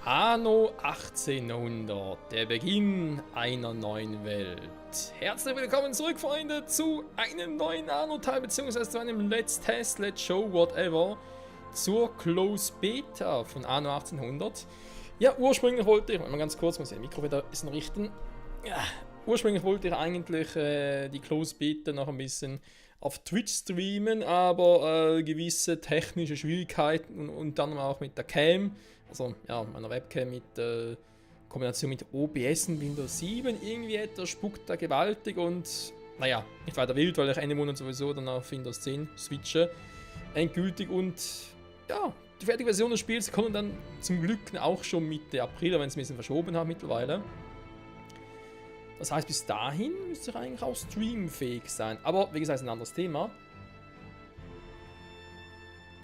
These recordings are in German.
Anno 1800, der Beginn einer neuen Welt. Herzlich willkommen zurück, Freunde, zu einem neuen Anno-Teil, beziehungsweise zu einem Let's Test, Let's Show, whatever, zur Close Beta von Anno 1800. Ja, ursprünglich wollte ich, mal ganz kurz, muss ich das Mikro wieder ein bisschen richten. Ja, ursprünglich wollte ich eigentlich die Close Beta noch ein bisschen auf Twitch streamen, aber gewisse technische Schwierigkeiten und dann auch mit der Cam, also ja, meiner Webcam mit Kombination mit OBS und Windows 7, irgendwie etwas spuckt da gewaltig und naja, nicht weiter wild, weil ich Ende Monat sowieso dann auf Windows 10 switche, endgültig und ja, die fertige Version des Spiels kommt dann zum Glück auch schon Mitte April, wenn es ein bisschen verschoben hat mittlerweile. Das heißt, bis dahin müsste ich eigentlich auch streamfähig sein. Aber wie gesagt, ist ein anderes Thema.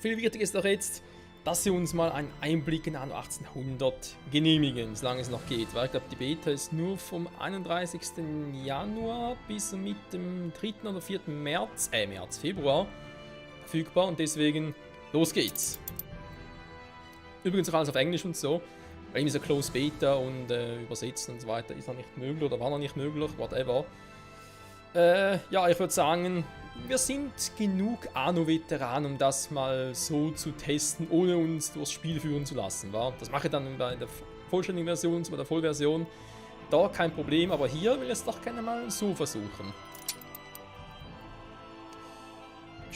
Viel wichtiger ist doch jetzt, dass wir uns mal einen Einblick in Anno 1800 genehmigen, solange es noch geht. Weil ich glaube, die Beta ist nur vom 31. Januar bis mit dem 3. oder 4. Februar verfügbar. Und deswegen, los geht's. Übrigens auch alles auf Englisch und so. Weil diese Close Beta und übersetzen und so weiter ist noch nicht möglich oder war noch nicht möglich, whatever. Ja, ich würde sagen, wir sind genug Anno-Veteranen, um das mal so zu testen, ohne uns durchs Spiel führen zu lassen. Wa? Das mache ich dann bei der vollständigen Version und bei der Vollversion. Da kein Problem, aber hier will ich es doch gerne mal so versuchen.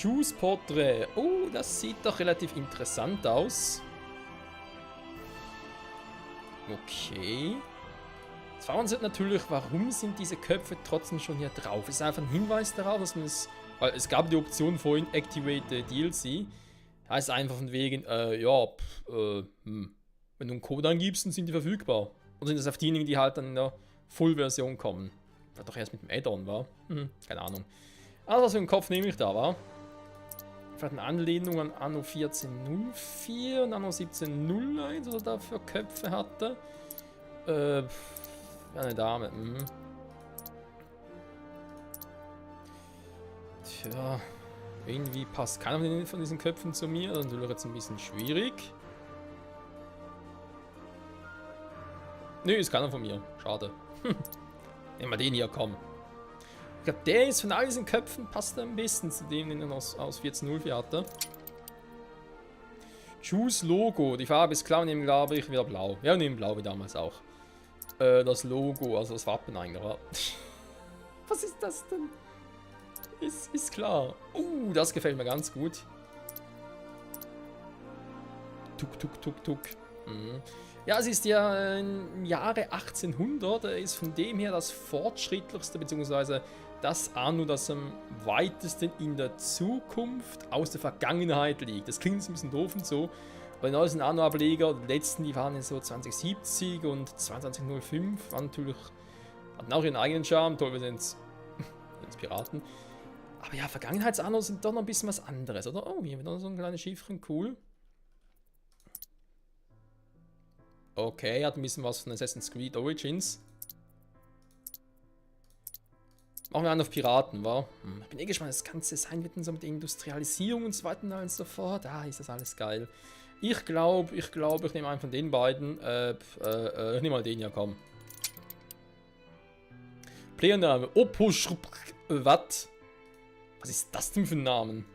Choose Portrait. Oh, das sieht doch relativ interessant aus. Okay. Jetzt fragen wir uns natürlich, warum sind diese Köpfe trotzdem schon hier drauf? Ist einfach ein Hinweis darauf, dass man es... Weil es gab die Option vorhin, Activate the DLC. Heißt einfach von wegen, ja, wenn du einen Code angibst, dann sind die verfügbar. Oder sind das auf diejenigen, die halt dann in der Full-Version kommen? Vielleicht doch erst mit dem Add-on, war? Keine Ahnung. Also, was für einen Kopf nehme ich da, war? Vielleicht eine Anlehnung an Anno 1404 und Anno 1701, was er da für Köpfe hatte. Eine Dame. Tja, irgendwie passt keiner von diesen Köpfen zu mir. Das ist natürlich jetzt ein bisschen schwierig. Nö, ist keiner von mir. Schade. Nehmen wir den hier, komm. Ich glaube, der ist von all diesen Köpfen, passt am besten zu dem, den er aus 1404 hatte. Choose Logo. Die Farbe ist klar, nehmen glaube ich wieder blau. Ja, nehmen blau wie damals auch. Das Logo, also das Wappen eigentlich. Was ist das denn? Ist klar. Das gefällt mir ganz gut. Tuk, tuk, tuk, tuk. Ja, es ist ja im Jahre 1800. Ist von dem her das fortschrittlichste, beziehungsweise das Anno, das am weitesten in der Zukunft aus der Vergangenheit liegt. Das klingt ein bisschen doof und so, aber die neuesten Anno-Ableger, die letzten, die waren so 2070 und 2205, waren natürlich, hatten auch ihren eigenen Charme, toll, wir sind jetzt Piraten. Aber ja, Vergangenheits-Anno sind doch noch ein bisschen was anderes, oder? Oh, hier wieder so ein kleines Schiffchen, cool. Okay, hat ein bisschen was von Assassin's Creed Origins. Machen wir einen auf Piraten, wa? Ich bin gespannt, das Ganze sein wird so mit der Industrialisierung und so weiter und alles davor. Da ist das alles geil. Ich glaube, ich nehme einen von den beiden. Ich nehme mal den hier, komm. Playername. Was? Was ist das denn für ein Namen?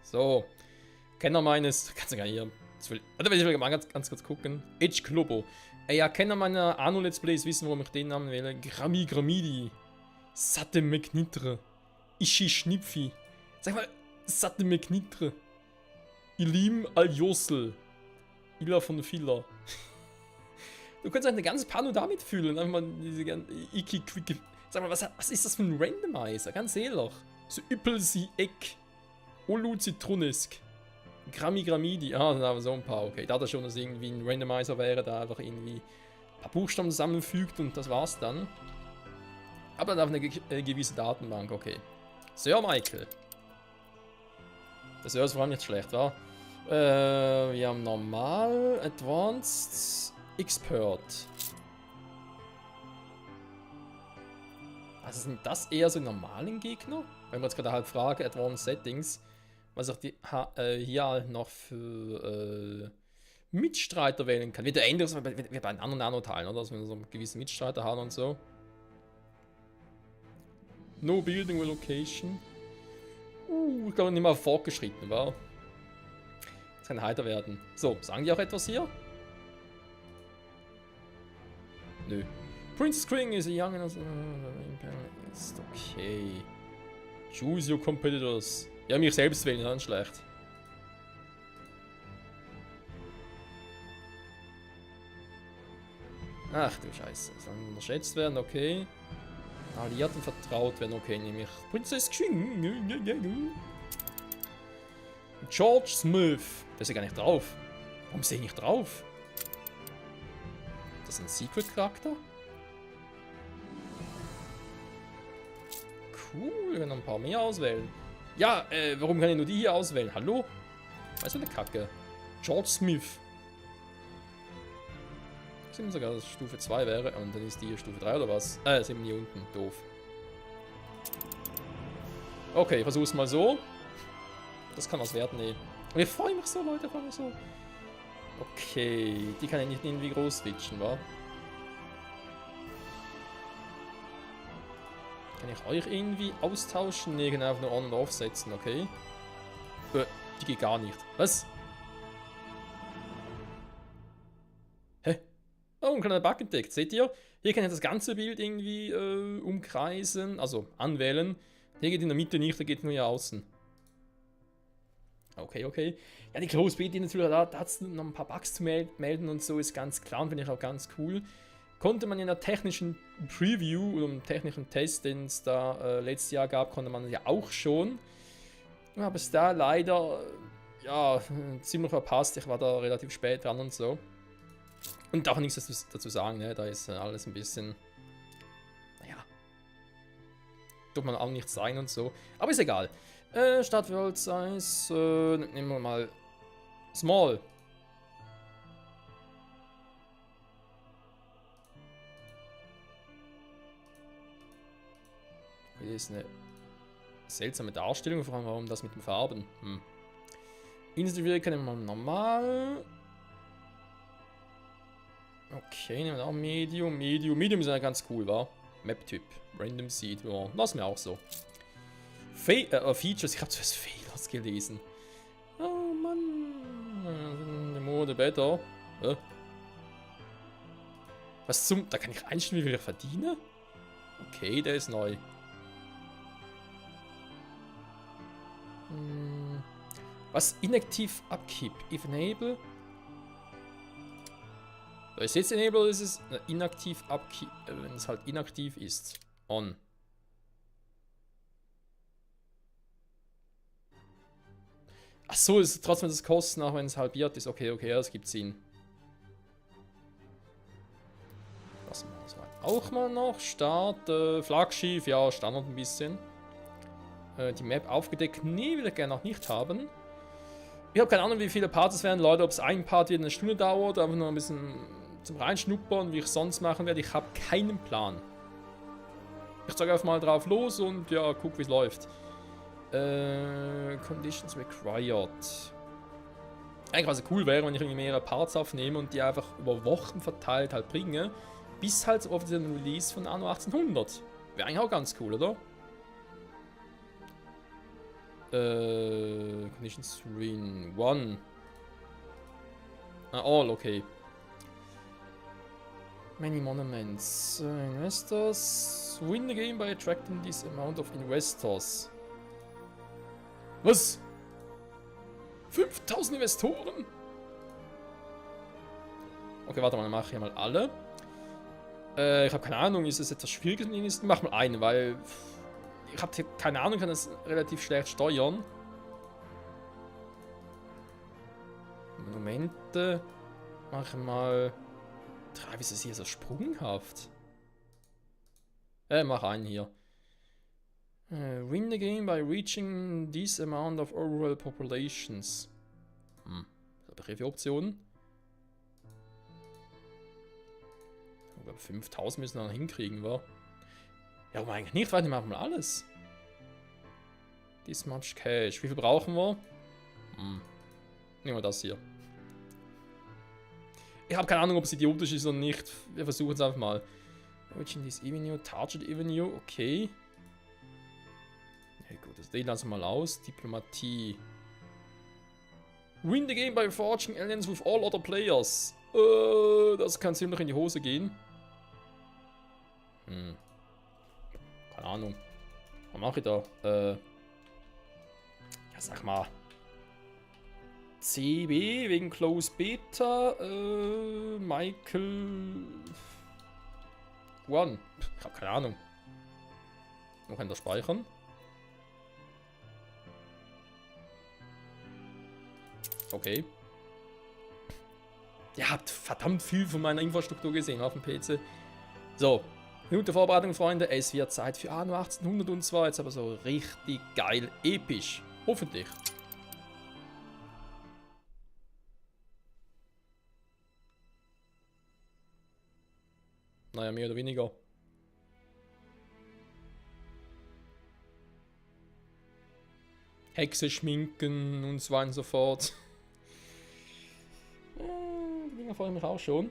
So. Kenner meines. Kannst du gar nicht hier. Warte, ich will mal ganz kurz gucken. Edge Globo. Ja, Kenner meiner Anno Let's Plays wissen, warum ich den Namen wähle. Gramidi. Satte McNitre. Ishi Schnipfi. Sag mal, Satte McNitre. Ilim Aljosel. Ila von Filler. Du könntest eine ganze Pano damit fühlen. Einfach mal diese ganzen Iki-Quicke. Sag mal, was ist das für ein Randomizer? Ganz ehrlich. So Üppelsi Eck. Olu Zitronesk. Gramidi. Ah, da haben wir so ein paar. Okay, da hat er schon, dass irgendwie ein Randomizer wäre, da einfach irgendwie ein paar Buchstaben zusammenfügt und das war's dann. Aber dann auf eine gewisse Datenbank, okay. Sir Michael. Der Sir ist vor allem nicht schlecht, wa? Wir haben normal, advanced, expert. Also sind das eher so normalen Gegner? Wenn wir uns gerade halt fragen, advanced settings. was ich hier noch für Mitstreiter wählen kann. Wieder ähnlich wie bei anderen Nanoteilen, oder? Dass wir so einen gewissen Mitstreiter haben und so. No building location. Ich glaube nicht mal fortgeschritten, war. Das kann heiter werden. So, sagen die auch etwas hier? Nö. Princess Queen is a young and ist okay. Choose your competitors. Ja, mich selbst wählen, dann schlecht. Ach du Scheiße. Sollen unterschätzt werden, okay. Alliierten vertraut werden, okay, nämlich Princess Queen. George Smith. Der ist ja gar nicht drauf. Warum sehe ich nicht drauf? Das ist ein Secret-Charakter? Cool, wir können noch ein paar mehr auswählen. Ja, warum kann ich nur die hier auswählen? Hallo? Was für eine Kacke? George Smith. Ich sehe sogar, dass Stufe 2 wäre. Und dann ist die hier Stufe 3 oder was? Sind hier unten. Doof. Okay, ich versuch's mal so. Das kann was werden, nee. Und ich freue mich so, Leute, ich freue mich so. Okay, die kann ich nicht irgendwie groß switchen, wa? Kann ich euch irgendwie austauschen? Ne, genau, einfach nur on und off setzen, okay. Die geht gar nicht. Was? Hä? Oh, ein kleiner Bug entdeckt. Seht ihr? Hier kann ich das ganze Bild irgendwie umkreisen, also anwählen. Hier geht in der Mitte nicht, da geht nur hier außen. Okay, okay. Ja, die Close-Beta natürlich, da hat es noch ein paar Bugs zu melden und so, ist ganz klar und finde ich auch ganz cool. Konnte man in der technischen Preview oder im technischen Test, den es da letztes Jahr gab, konnte man ja auch schon. Aber es da leider, ja, ziemlich verpasst. Ich war da relativ spät dran und so. Und auch nichts dazu sagen, ne? Da ist alles ein bisschen, naja, tut man auch nichts sein und so. Aber ist egal. Stadtworld Size, nehmen wir mal Small. Hier ist eine seltsame Darstellung, vor allem warum das mit den Farben. Inselwirke nehmen wir mal normal. Okay, nehmen wir auch Medium. Medium ist ja ganz cool, wa? Map-Typ. Random Seed. Ja, lassen wir auch so. Features, ich habe zuerst Fehlers gelesen. Oh Mann. Die Mode better. Was zum... Da kann ich einstellen, wie viel ich verdiene? Okay, der ist neu. Was? Inactive Upkeep. If enable. Ist jetzt enable oder ist es inaktiv Upkeep, wenn es halt inaktiv ist. On. Ach so, ist trotzdem das Kosten, auch wenn es halbiert ist. Okay, okay, das gibt Sinn. Das machen wir so auch mal noch. Start, Flaggschiff, ja, Standard ein bisschen. Die Map aufgedeckt. Nee, will ich gerne noch nicht haben. Ich habe keine Ahnung, wie viele Parts es werden, Leute, ob es ein Part wieder eine Stunde dauert, einfach nur ein bisschen zum Reinschnuppern, wie ich sonst machen werde. Ich habe keinen Plan. Ich sage einfach mal drauf los und ja, guck, wie es läuft. Conditions required. Eigentlich was cool wäre, wenn ich irgendwie mehrere Parts aufnehme und die einfach über Wochen verteilt halt bringe, bis halt auf den Release von Anno 1800. Wäre eigentlich auch ganz cool, oder? Conditions Screen 1. All, okay. Many monuments. Investors. Win the game by attracting this amount of investors. Was? 5000 Investoren? Okay, warte mal, dann mache ich hier mal alle. Ich habe keine Ahnung, ist es etwas Schwieriges mit ihnen? Mach mal einen, weil ich habe keine Ahnung, kann das relativ schlecht steuern. Monumente. Mach mal. Wie ist es hier so sprunghaft? Mach einen hier. Win the game by reaching this amount of overall populations. Was habe ich für Optionen? Ich glaube 5000 müssen wir noch hinkriegen, wa? Ja, aber eigentlich nicht, weil die machen mal alles. This much cash. Wie viel brauchen wir? Nehmen wir das hier. Ich habe keine Ahnung, ob es idiotisch ist oder nicht. Wir versuchen es einfach mal. Which in this Avenue? Target Avenue, okay. Ja gut, das den lassen wir mal aus. Diplomatie. Win the game by forging alliance with all other players. Das kann ziemlich in die Hose gehen. Keine Ahnung. Was mache ich da? Ja, sag mal. CB wegen Close Beta. Michael. One. Ich habe keine Ahnung. Noch in der Speichern. Okay. Ihr habt verdammt viel von meiner Infrastruktur gesehen auf dem PC. So. Minute Vorbereitung, Freunde. Es wird Zeit für Anno 1800 und zwar jetzt aber so richtig geil episch. Hoffentlich. Naja, mehr oder weniger. Hexe schminken und so weiter und so fort. Die Dinger freue ich mich auch schon.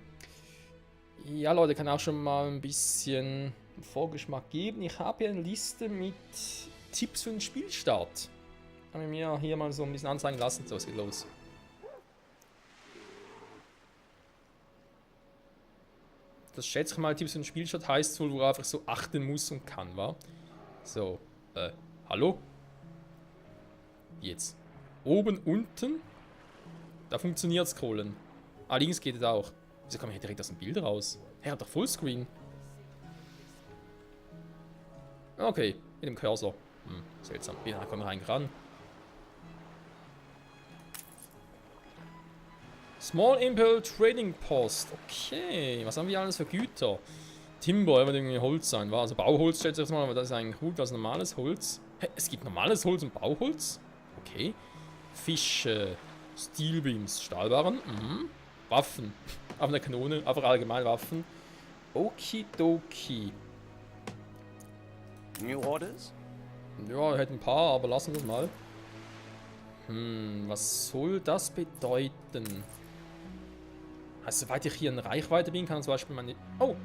Ja, Leute, kann auch schon mal ein bisschen Vorgeschmack geben. Ich habe hier eine Liste mit Tipps für den Spielstart. Habe ich mir hier mal so ein bisschen anzeigen lassen. So, was geht los? Das schätze ich mal, Tipps für den Spielstart heißt wohl, worauf ich so achten muss und kann, wa? So, hallo? Jetzt. Oben, unten. Da funktioniert Scrollen. Ah, links geht es auch. Wieso kommen wir hier direkt aus dem Bild raus? Er hat doch Fullscreen. Okay, mit dem Cursor. Seltsam. Wie kommen wir eigentlich ran? Small Impel Trading Post. Okay, was haben wir alles für Güter? Timber, wird irgendwie Holz sein, war also Bauholz schätze ich jetzt mal, aber das ist eigentlich gut als normales Holz. Hä, es gibt normales Holz und Bauholz? Okay. Fische, Steelbeams, Stahlbarren, Waffen. Auf einer Kanone, einfach allgemein Waffen. Okidoki. New orders? Ja, ich hätte ein paar, aber lassen wir es mal. Was soll das bedeuten? Also, soweit ich hier in Reichweite bin, kann zum Beispiel meine... Oh!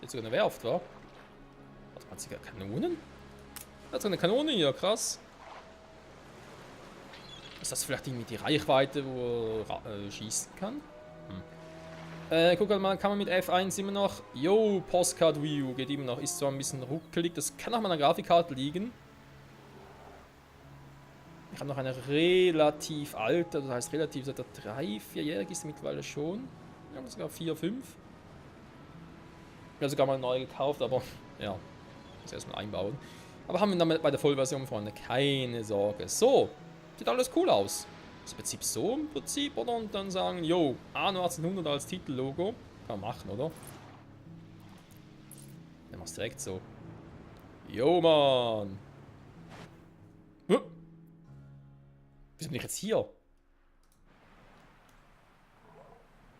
Jetzt sogar eine Werft, wa? Warte, hat sie gar Kanonen? Hat so eine Kanone hier, krass. Ist das vielleicht irgendwie die Reichweite, wo er schießen kann? Guck mal, kann man mit F1 immer noch... Yo, Postcard View geht immer noch. Ist zwar ein bisschen ruckelig, das kann auch an meiner Grafikkarte liegen. Ich habe noch eine relativ alte, das heißt relativ, seit der 3-4-jährig ist mittlerweile schon. Ja, sogar 4, 5. Ja, sogar mal neu gekauft, aber ja, muss erstmal einbauen. Aber haben wir damit bei der Vollversion, Freunde, keine Sorge. So, sieht alles cool aus. Das Prinzip so im Prinzip, oder? Und dann sagen, yo, Anno 1800 als Titellogo. Kann man machen, oder? Dann machst du direkt so. Yo, Mann. Wieso bin ich jetzt hier?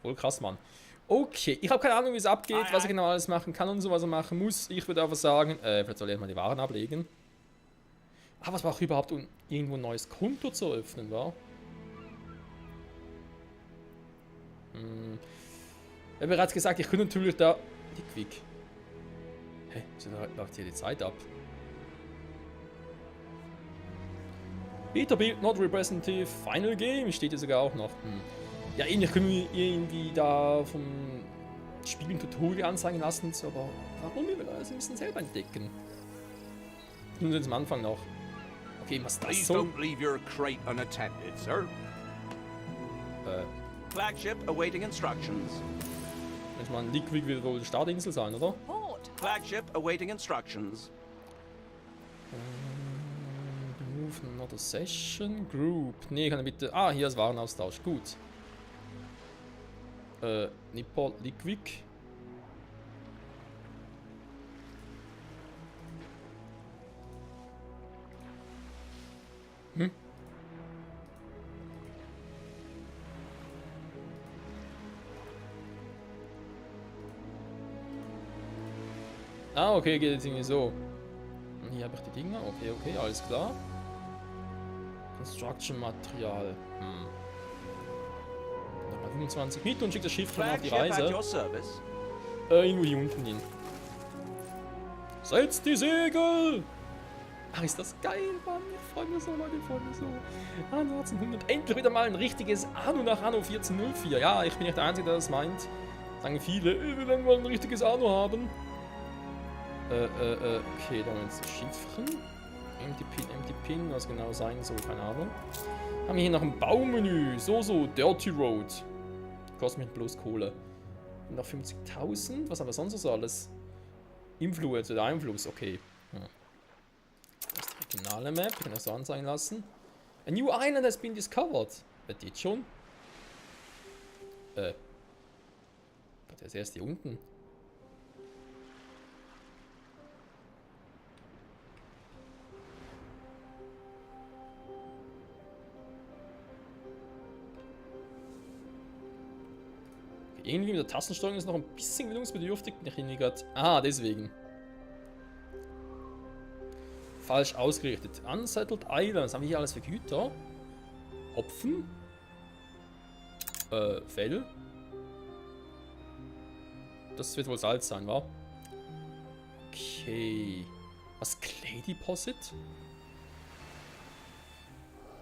Voll krass, Mann. Okay, ich habe keine Ahnung, wie es abgeht, was ich genau alles machen kann und so, was er machen muss. Ich würde einfach sagen, vielleicht soll ich erstmal die Waren ablegen. Aber es braucht überhaupt, um irgendwo ein neues Konto zu eröffnen, wa? Ich habe bereits gesagt, ich könnte natürlich da... Die Quick. Hä? Wieso läuft hier die Zeit ab? Beta Build not representative Final Game steht hier sogar auch noch. Ja, ähnlich können wir irgendwie da vom Spiel ein Tutorial anzeigen lassen, so, aber warum wir das ein bisschen selber entdecken? Nun sind wir am Anfang noch. Okay, was ist das so? Don't leave your crate unattended, sir. Flagship awaiting instructions. Ich meine, Liquid wird wohl die Startinsel sein, oder? Flagship awaiting instructions. Move another session. Group. Nee, kann ich bitte... Ah, hier ist Warenaustausch. Gut. Nippon Liquid. Ah, okay, geht jetzt irgendwie so. Und hier habe ich die Dinger. Okay, okay, alles klar. Construction Material. Nochmal 25 mit und schickt das Schiff schon auf die Flagship at Reise. your service. Irgendwo hier unten hin. Setzt die Segel! Ach, ist das geil, Mann. Ich freue mich so, Leute, ich freue mich so. Anno 1800. Endlich wieder mal ein richtiges Anno nach Anno 1404. Ja, ich bin nicht der Einzige, der das meint. Sagen viele, ich will irgendwann ein richtiges Anno haben. Okay, dann jetzt Schiffchen. Empty Pin, was genau sein soll, keine Ahnung. Haben wir hier noch ein Baumenü. So, Dirty Road. Kostet mich bloß Kohle. Und noch 50.000. Was haben wir sonst so alles? Influence oder Einfluss, okay. Das ist die originale Map, ich kann das so anzeigen lassen. A new island has been discovered. Wird jetzt schon? Der ist erst hier unten. Irgendwie mit der Tastensteuerung ist noch ein bisschen gewöhnungsbedürftig. Ah, deswegen. Falsch ausgerichtet. Unsettled Islands. Haben wir hier alles für Güter? Hopfen? Fell? Das wird wohl Salz sein, wa? Okay. Was? Clay Deposit?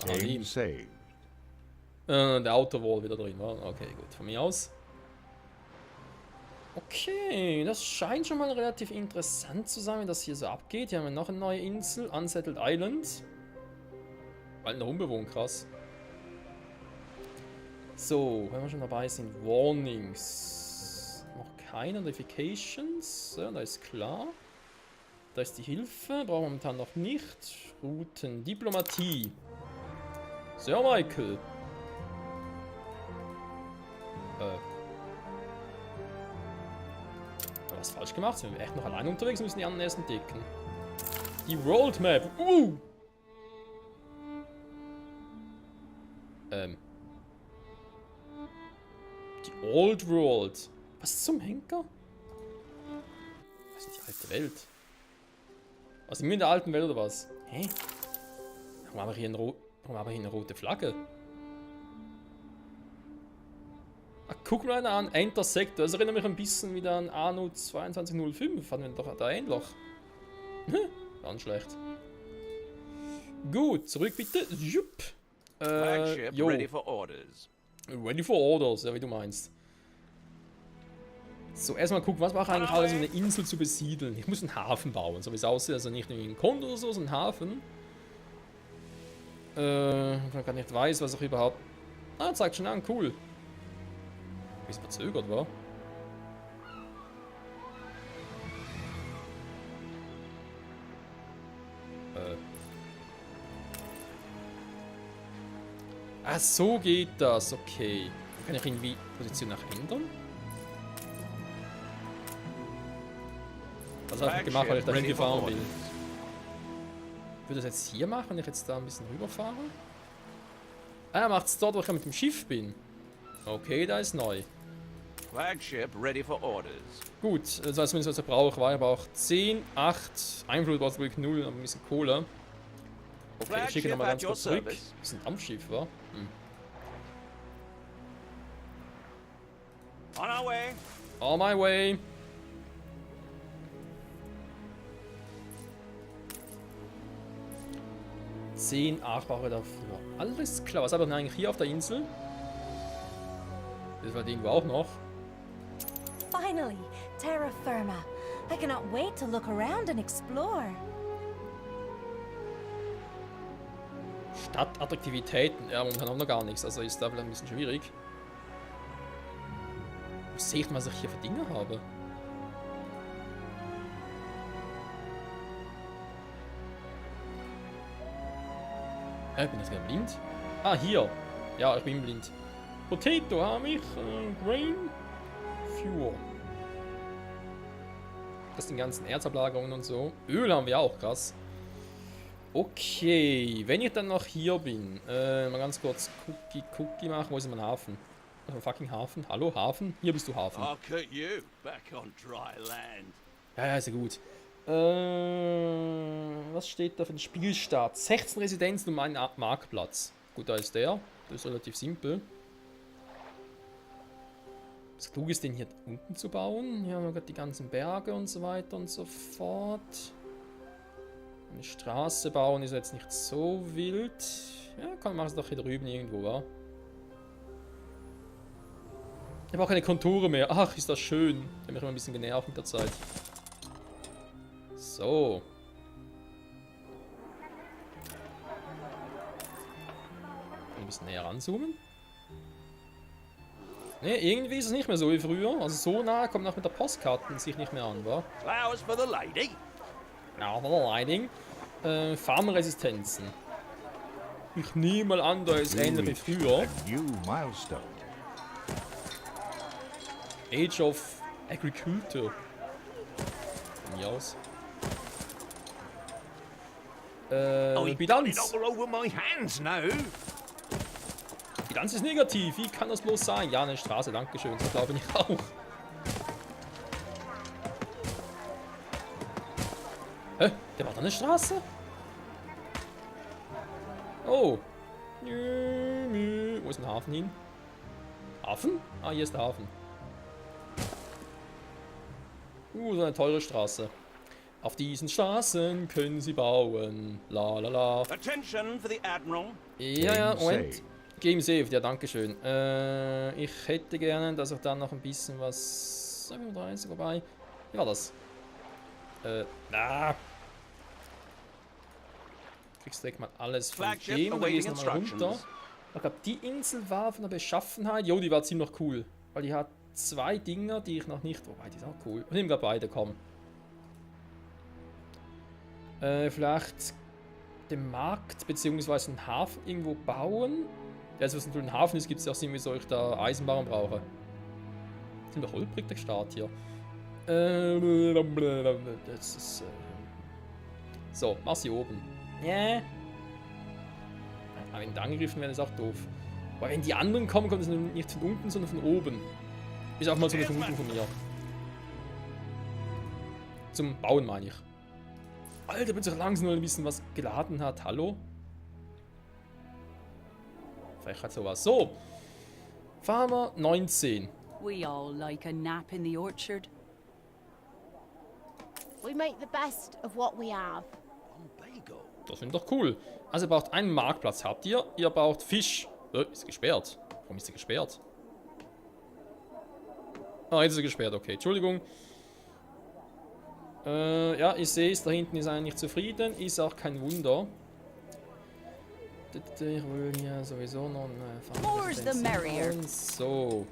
Game saved. Der Outer Wall wieder drin, wa? Okay, gut. Von mir aus. Okay, das scheint schon mal relativ interessant zu sein, wie das hier so abgeht. Hier haben wir noch eine neue Insel, Unsettled Island. Bald noch unbewohnt, krass. So, wenn wir schon dabei sind, Warnings. Noch keine Notifications, ja, da ist klar. Da ist die Hilfe, brauchen wir momentan noch nicht. Routen, Diplomatie. Sir Michael. Was falsch gemacht? Sind wir echt noch alleine unterwegs und müssen die anderen erst entdecken. Die World Map. Die Old World. Was zum Henker? Was ist die alte Welt? Was, sind wir in der alten Welt oder was? Hä? Warum haben wir hier eine rote Flagge? Ah, guck mal einer an, Enter Sector. Das erinnert mich ein bisschen wieder an Anno 2205. Fanden wir doch da ähnlich. Ganz schlecht. Gut, zurück bitte. Jupp. Flagship Jo. ready for orders. Ready for orders, ja, wie du meinst. So, erstmal gucken, was mache ich eigentlich alles, um eine Insel zu besiedeln. Ich muss einen Hafen bauen, so wie es aussieht. Also nicht irgendwie ein Konto oder so, sondern ein Hafen. Ich gar nicht weiß, was ich überhaupt... Ah, zeigt schon an, cool. Wie es verzögert war. Ah, so geht das, okay. Kann ich irgendwie Position nach ändern? Was habe ich gemacht, weil ich da hingefahren bin? Ich würde das jetzt hier machen, wenn ich jetzt da ein bisschen rüberfahre. Ah, macht es dort, wo ich mit dem Schiff bin. Okay, da ist neu. Flagship ready for orders. Gut, das heißt, wenn ich was brauche, war ich aber auch 10, 8, Einfluss war wirklich 0, aber ein bisschen Kohle. Okay, ich schicke nochmal ganz kurz zurück. Das ist ein Dampfschiff, wa? On our way. On my way. Zehn Achtbare dafür. Alles klar. Was habe ich denn eigentlich hier auf der Insel? Das war die irgendwo auch noch. Finally, terra firma. I cannot wait to look around and explore. Stadtattraktivitäten. Ja, momentan haben wir noch gar nichts. Also ist da vielleicht ein bisschen schwierig. Wo sehe ich denn, was ich hier für Dinge habe? Ich bin jetzt gerade blind. Ah, hier. Ja, ich bin blind. Potato habe ich. Grain. Fuel. Das sind die ganzen Erzablagerungen und so. Öl haben wir auch, krass. Okay, wenn ich dann noch hier bin, mal ganz kurz Cookie machen. Wo ist mein Hafen? Also ein fucking Hafen. Hallo, Hafen? Hier bist du, Hafen. I'll cut you back on dry land. Ja, ist ja gut. Was steht da für den Spielstart? 16 Residenzen und einen Marktplatz. Gut, da ist der. Das ist relativ simpel. Das Klug ist, den hier unten zu bauen. Hier haben wir gerade die ganzen Berge und so weiter und so fort. Eine Straße bauen ist jetzt nicht so wild. Ja, kann man es doch hier drüben irgendwo, wa? Ich habe auch keine Konturen mehr. Ach, ist das schön. Ich habe mich immer ein bisschen genervt mit der Zeit. So. Ein bisschen näher ranzoomen. Ne, irgendwie ist es nicht mehr so wie früher. Also so nah kommt auch mit der Postkarte sich nicht mehr an, wa? Flowers for the lady. Ja, Lighting. Farmresistenzen. Ich nehme mal an, da ist ähnlich wie früher. New milestone. Age of Agriculture. Von mir aus. Bilanz. all over my hands now. Bilanz ist negativ. Wie kann das bloß sein? Ja, eine Straße, dankeschön. Das glaube ich auch. Hä? Der war da eine Straße? Oh. Wo ist ein Hafen hin? Hafen? Ah, hier ist der Hafen. So eine teure Straße. Auf diesen Straßen können sie bauen. La la la. Attention for the Admiral. Ja, Game Moment. saved. Game saved, ja, danke schön. Ich hätte gerne, dass ich dann noch ein bisschen was... 37, wobei... Wie war das? Kriegst direkt mal alles von Flagship dem. Dann gehst awaiting du nochmal runter. instructions. Ich glaube, die Insel war von der Beschaffenheit... Jo, die war ziemlich cool. Weil die hat 2 Dinger, die ich noch nicht... Wobei, die sind auch cool. Ich nehme gerade beide, komm. Vielleicht den Markt bzw. einen Hafen irgendwo bauen. Ja, also was natürlich ein Hafen ist, gibt es ja auch Sinn, wieso ich da Eisenbahn brauche. Sind doch holprig der Start hier. Das ist... So, mach's hier oben. Yeah. Aber wenn die angegriffen werden, ist auch doof. Aber wenn die anderen kommen, kommt es nicht von unten, sondern von oben. Ist auch mal so eine Vermutung von mir. Zum Bauen meine ich. Alter, bin so langsam nur ein bisschen was geladen hat. Hallo? Vielleicht hat sowas. So. Farmer 19. We all like a nap in the orchard. We make the best of what we have. Das finde ich doch cool. Also ihr braucht einen Marktplatz. Habt ihr? Ihr braucht Fisch. Ist gesperrt. Warum ist sie gesperrt? Ah, jetzt ist sie gesperrt. Okay, Entschuldigung. Ja, ich sehe es. Da hinten ist eigentlich zufrieden. Ist auch kein Wunder. Ich will hier sowieso noch eine More's the merrier. bauen. So.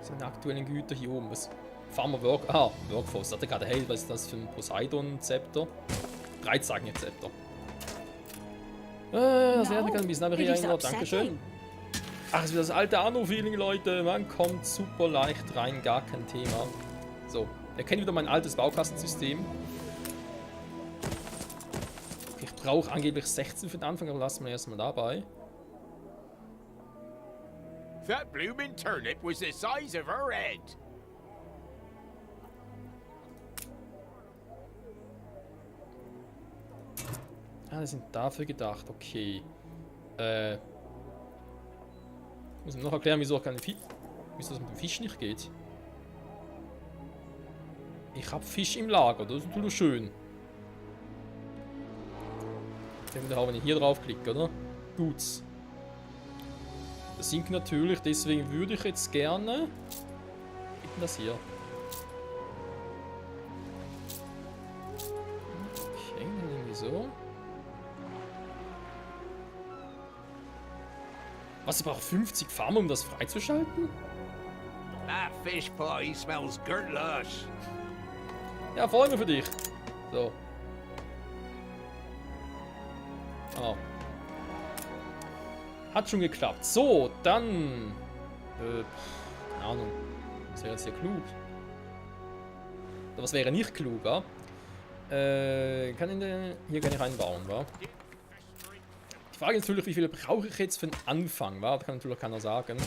Seine aktuellen Güter hier oben. Was? Farmer Workforce. Hatte gerade, hey, was ist das für ein Poseidon-Zepter? Dreizacken-Zepter. Das wäre ein bisschen, aber hier erinnert. Dankeschön. Ach, es ist wieder das alte Anno-Feeling, Leute. Man kommt super leicht rein, gar kein Thema. So, ihr kennt wieder mein altes Baukastensystem. Ich brauche angeblich 16 für den Anfang, aber lassen wir erstmal dabei. That bloomin' turnip was the size of her head. Ah, die sind dafür gedacht, okay. Muss ich noch erklären, wieso das mit dem Fisch nicht geht. Ich habe Fisch im Lager, das ist natürlich schön. Können wir auch, wenn ich hier draufklicke, oder? Gut. Das sinkt natürlich, deswegen würde ich jetzt gerne... Was ist denn das hier? Okay, dann irgendwie so. Was, ich brauche 50 Farmer, um das freizuschalten? That fish pie smells good lush. Ja, freue mich für dich. So. Oh. Hat schon geklappt. So, dann... keine Ahnung. Was wäre jetzt hier klug? Oder was wäre nicht klug, wa? Hier kann ich reinbauen, wa? Die Frage ist natürlich, wie viele brauche ich jetzt für den Anfang, wa? Das kann natürlich keiner sagen.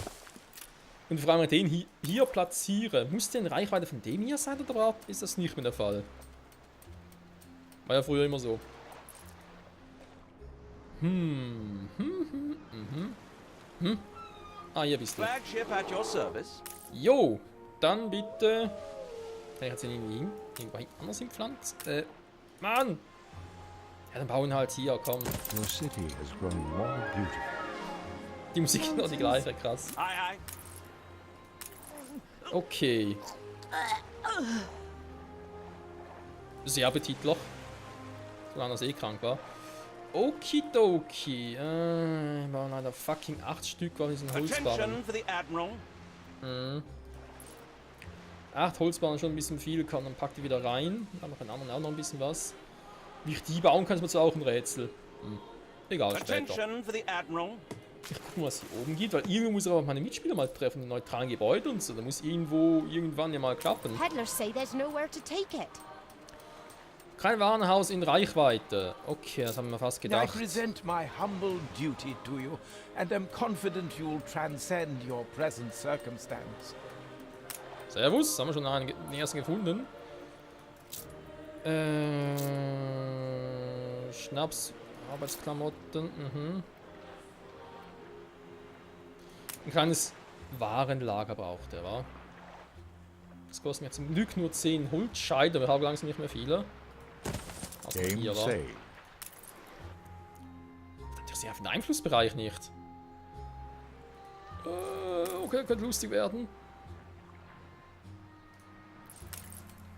Und vor allem den hier platzieren. Muss der in Reichweite von dem hier sein oder ist das nicht mehr der Fall? War ja früher immer so. Ah, hier bist du. Flagship at your service. Jo, dann bitte. Kann ich jetzt irgendwo anders hinpflanzen? Mann! Ja, dann bauen halt hier, komm. Your city has grown more beautiful. Die Musik ist noch die gleiche, krass. Aye, aye. Okay. Sehr appetitlich. Solange er krank war. Okidoki. Wir bauen leider fucking 8 Stück auf diesen Holzbarren. Attention for the Admiral. 8 Holzbarren schon ein bisschen viel, kann dann packt die wieder rein. Dann noch einen anderen auch noch ein bisschen was. Wie ich die bauen kann, ist mir zwar auch ein Rätsel. Egal, später. Attention for the Admiral. Ich guck mal, was hier oben geht, weil irgendwo muss aber meine Mitspieler mal treffen, in neutralen Gebäude und so. Da muss irgendwann ja mal klappen. Peddlers say there's nowhere to take it. Kein Warenhaus in Reichweite. Okay, das haben wir fast I gedacht. present my humble duty to you, and am confident you'll transcend your present circumstance. Servus, haben wir schon den ersten gefunden. Schnaps, Arbeitsklamotten, Ein kleines Warenlager braucht er, wa? Das kosten mir zum Glück nur 10 Holzscheide, wir haben langsam nicht mehr viele. Also Game hier, wa? saved. Das ist ja für den Einflussbereich nicht. Okay, könnte lustig werden.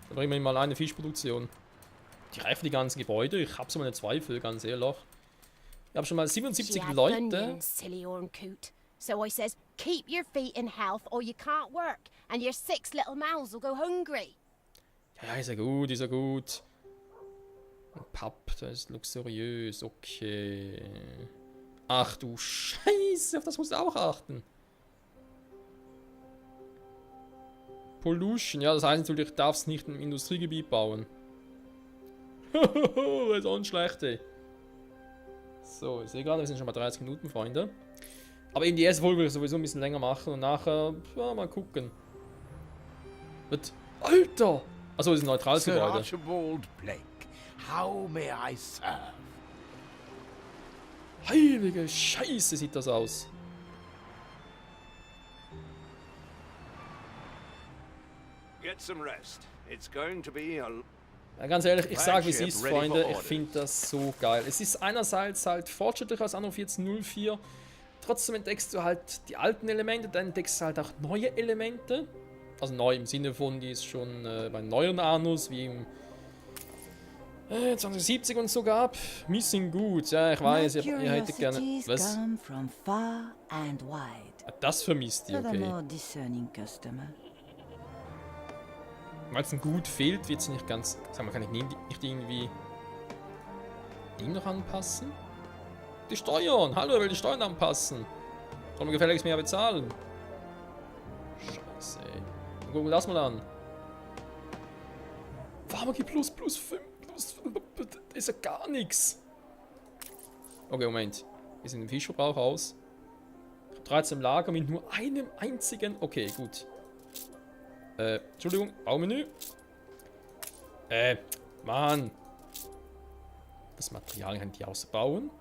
Dann bringen wir mal eine Fischproduktion. Die reifen die ganzen Gebäude, ich habe so meine Zweifel, ganz ehrlich. Ich habe schon mal 77 She had Leute. onions, silly Orncoot. So I says, keep your feet in health or you can't work, and your 6 little mouths will go hungry. Ja, ist ja gut, ist ja gut. Ein Papp, das ist luxuriös, okay. Ach du Scheiße, auf das musst du auch achten. Pollution, ja, das heißt natürlich, du darfst nicht im Industriegebiet bauen. Das ist auch ein schlechter. So, ich sehe gerade, wir sind schon mal 30 Minuten, Freunde. Aber in die erste Folge will ich sowieso ein bisschen länger machen und nachher, ja, mal gucken. Wird. Alter! Achso, das ist ein neutrales Sir Gebäude. Archibald Blake, how may I serve? Heilige Scheiße, sieht das aus. Get some rest. It's going to be a Ja, ganz ehrlich, ich sage wie es ist, Freunde, ich finde das so geil. Es ist einerseits halt fortschrittlicher als Anno 1404, trotzdem entdeckst du halt die alten Elemente, dann entdeckst du halt auch neue Elemente. Also neu im Sinne von, die es schon bei neueren Annos wie im 2070 und so gab. Missing gut, ja, ich weiß, ihr hättet gerne... Was? Come from far and wide. Ah, das vermisst ihr, For the okay. more discerning customer. Weil es ein Gut fehlt, wird es nicht ganz... Sag mal, kann ich nicht irgendwie... Ding noch anpassen? Die Steuern! Hallo, ich will die Steuern anpassen! Soll man gefälligst mehr bezahlen? Scheiße, ey. Dann gucken wir das mal an. Pharmagie plus 5, das ist ja gar nichts. Okay, Moment. Wir sind im Fischverbrauch aus. Ich habe 13 im Lager mit nur einem einzigen... Okay, gut. Entschuldigung, Baumenü. Mann. Das Material kann ich ausbauen.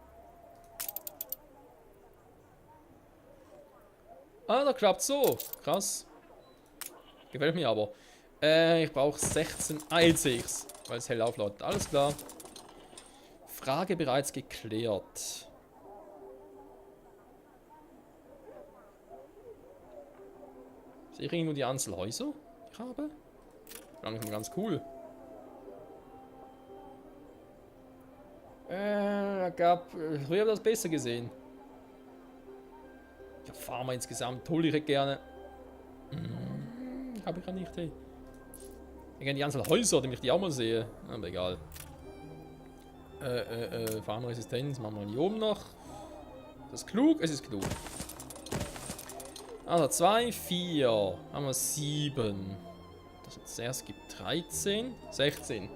Ah, da klappt so. Krass. Gefällt mir aber. Ich brauche 16. Ah, jetzt sehe ich's. Weil es hell aufläuft. Alles klar. Frage bereits geklärt. Sehe ich irgendwo die Anzahl Häuser, die ich habe? Langsam ganz cool. Früher habe ich das besser gesehen. Ja, Farmer insgesamt, toll, ich hätte gerne. Habe ich ja nicht, hey. Ich gerne die Anzahl Häuser, damit ich die auch mal sehe. Aber egal. Farmresistenz machen wir hier oben noch. Das ist klug, es ist klug. Also 2, 4, haben wir 7. Das jetzt erst gibt 13, 16.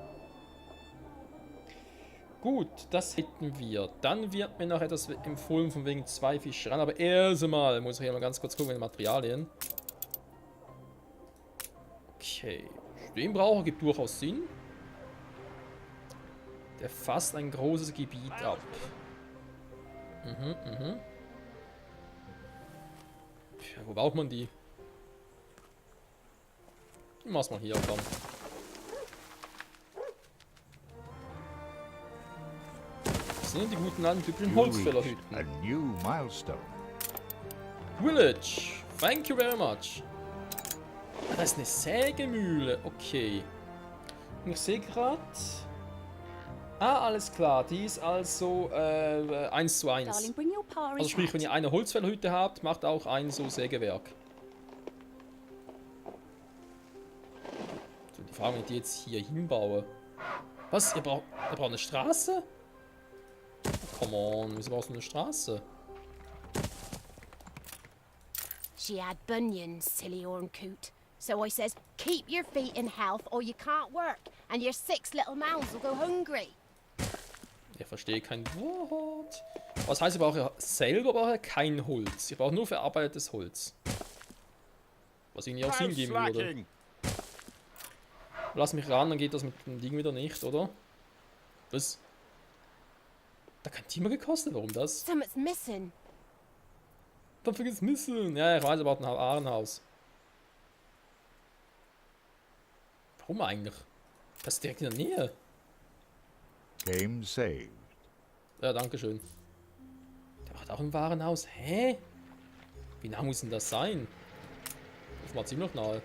Gut, das hätten wir. Dann wird mir noch etwas empfohlen von wegen 2 Fischereien. Aber erst einmal muss ich hier mal ganz kurz gucken in den Materialien. Okay. Stemmenbraucher gibt durchaus Sinn. Der fasst ein großes Gebiet ab. Ja, wo braucht man die? Die mach's mal hier, komm. Das sind die guten alten typischen You reach Holzfällerhütten. a new milestone. Village. Thank you very much. Das ist eine Sägemühle. Okay. Und ich sehe gerade... Ah, alles klar. Die ist also 1 zu 1. Darling, bring your party Also sprich, wenn ihr eine Holzfällerhütte habt, macht auch ein so Sägewerk. So, die Frage, wenn ich die jetzt hier hinbaue. Was? Ihr braucht eine Straße? Oh, come on, wieso brauchst du eine Straße? She had bunions, silly Orncoot. So I says, keep your feet in health or you can't work, and your 6 little mouths will go hungry. Ich verstehe kein Wort. Was heißt, ich brauche selber kein Holz. Ich brauche nur verarbeitetes Holz. Was irgendwie auch Sinn geben würde. Lass mich ran, dann geht das mit dem Ding wieder nicht, oder? Was? Da kein Teamer gekostet, warum das? Something's missing. Dann vergiss Misseln. Ja, ich weiß, er braucht ein Warenhaus. Warum eigentlich? Das ist direkt in der Nähe. Game saved. Ja, danke schön. Der macht auch ein Warenhaus. Hä? Wie nah muss denn das sein? Das war ziemlich nahe.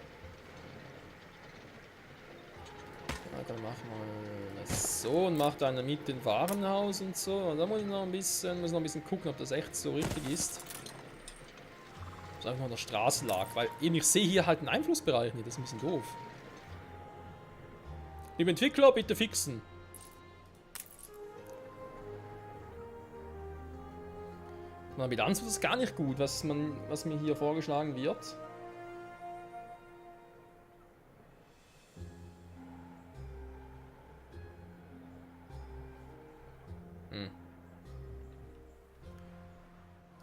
Ja, dann machen wir das so und macht eine mit dem Warenhaus und so. Und da muss ich noch ein bisschen gucken, ob das echt so richtig ist. Das einfach mal an der Straße lag, weil eben ich sehe hier halt einen Einflussbereich nicht. Das ist ein bisschen doof. Liebe Entwickler, bitte fixen. Na, Bilanz ist gar nicht gut, was mir hier vorgeschlagen wird.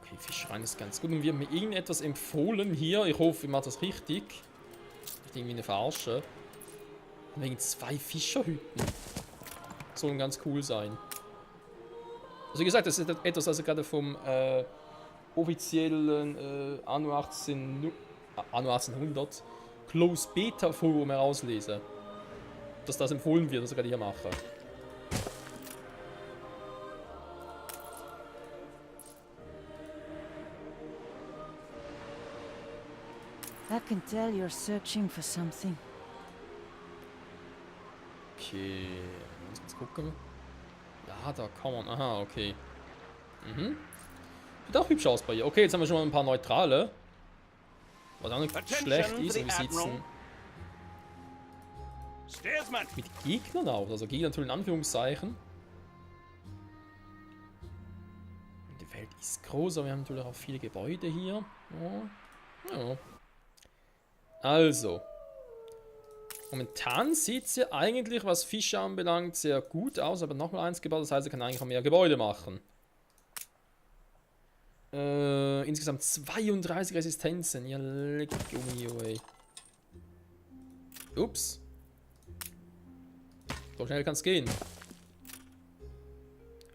Okay, Fischrein ist ganz gut. Und wir haben mir irgendetwas empfohlen hier. Ich hoffe, ich mache das richtig. Nicht irgendwie eine Verarsche. Wegen 2 Fischerhütten. Sollen ganz cool sein. Also wie gesagt, das ist etwas, was ich gerade vom offiziellen Anno 1800 Close Beta Forum herauslese. Dass das empfohlen wird, was ich gerade hier mache. I can tell you're searching for something. Okay, muss kurz gucken. Ja, da kann man. Aha, okay. Sieht auch hübsch aus bei ihr. Okay, jetzt haben wir schon mal ein paar Neutrale. Was auch nicht schlecht ist. Und wir sitzen Steersman! mit Gegnern aus. Also Gegner natürlich in Anführungszeichen. Und die Welt ist groß, aber wir haben natürlich auch viele Gebäude hier. Ja. Also. Momentan sieht sie eigentlich, was Fische anbelangt, sehr gut aus. Aber nochmal eins gebaut, das heißt, sie kann eigentlich auch mehr Gebäude machen. Insgesamt 32 Resistenzen. Ja, leck ey. Ups. So schnell kann es gehen.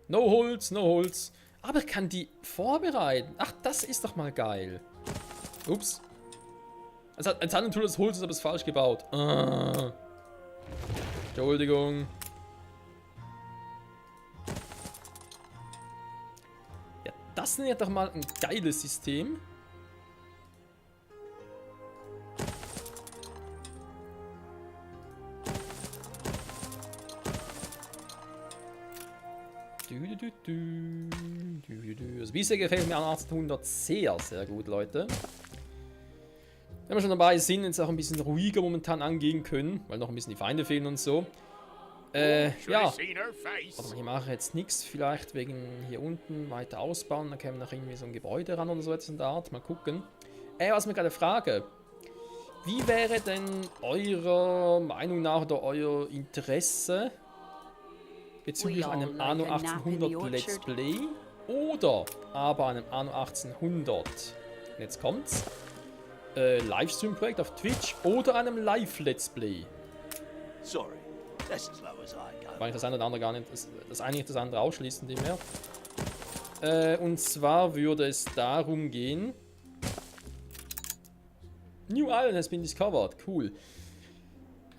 No Holz, no Holz. Aber ich kann die vorbereiten. Ach, das ist doch mal geil. Ups. Es hat natürlich das Holz, aber es ist falsch gebaut. Entschuldigung. Ja, das ist ja doch mal ein geiles System. Also bisher gefällt mir an 1800 sehr, sehr gut, Leute. Wenn wir schon dabei sind, jetzt auch ein bisschen ruhiger momentan angehen können, weil noch ein bisschen die Feinde fehlen und so. Ja. Warte mal, hier mache ich jetzt nichts. Vielleicht wegen hier unten weiter ausbauen. Dann können wir noch irgendwie so ein Gebäude ran oder so etwas in der Art. Mal gucken. Was ich mir gerade frage. Wie wäre denn eurer Meinung nach oder euer Interesse bezüglich einem Anno 1800 Let's Play oder aber einem Anno 1800? Und jetzt kommt's. Livestream-Projekt auf Twitch oder einem Live-Let's Play. Sorry, that's as low as I go. Weil ich das eine oder andere gar nicht, das eine nicht das andere ausschließen, dem her. Und zwar würde es darum gehen. New Island has been discovered. Cool.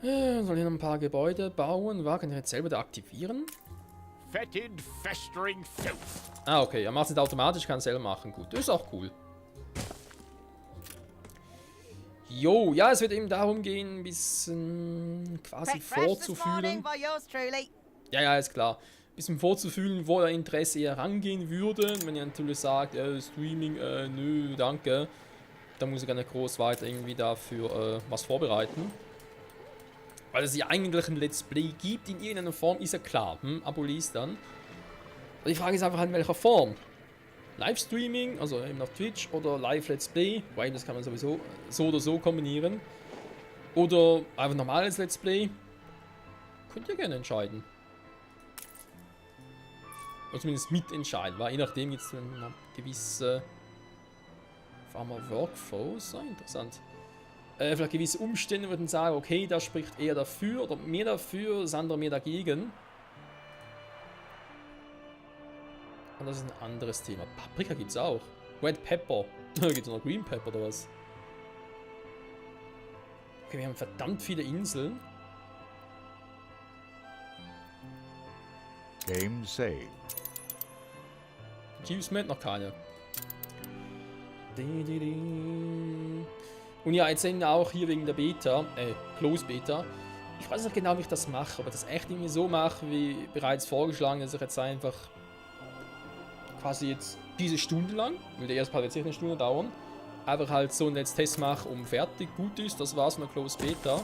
Soll hier noch ein paar Gebäude bauen? Kann ich jetzt selber da aktivieren? Fetid, festering filth. Ah, okay. Er macht es nicht automatisch, kann es selber machen. Gut, das ist auch cool. Jo, ja, es wird eben darum gehen, ein bisschen quasi vorzufühlen. Ja, ist klar. Ein bisschen vorzufühlen, wo der Interesse eher rangehen würde. Und wenn ihr natürlich sagt, Streaming, nö, danke, dann muss ich gar nicht groß weiter irgendwie dafür was vorbereiten. Weil es ja eigentlich ein Let's Play gibt in irgendeiner Form, ist ja klar. Abolis dann. Aber die Frage ist einfach, in welcher Form. Livestreaming, also eben auf Twitch, oder Live-Let's Play, weil das kann man sowieso so oder so kombinieren. Oder einfach normales Let's Play. Könnt ihr gerne entscheiden. Oder zumindest mitentscheiden, weil je nachdem gibt es eine gewisse Farmer Workforce, interessant. Vielleicht gewisse Umstände würden sagen, okay, das spricht eher dafür oder mehr dafür, das andere mehr dagegen. Und das ist ein anderes Thema. Paprika gibt es auch. Red Pepper. Gibt es noch Green Pepper oder was? Okay, wir haben verdammt viele Inseln. Game saved. Achievement noch keine. Und ja, jetzt sind wir auch hier wegen der Beta, Close Beta. Ich weiß nicht genau, wie ich das mache, ob ich das echt irgendwie so mache, wie bereits vorgeschlagen, dass ich jetzt einfach quasi jetzt diese Stunde lang, weil der erste Part wird sicher eine Stunde dauern, einfach halt so einen Let's Test mache, um fertig, gut ist, das war's mit der Close Beta.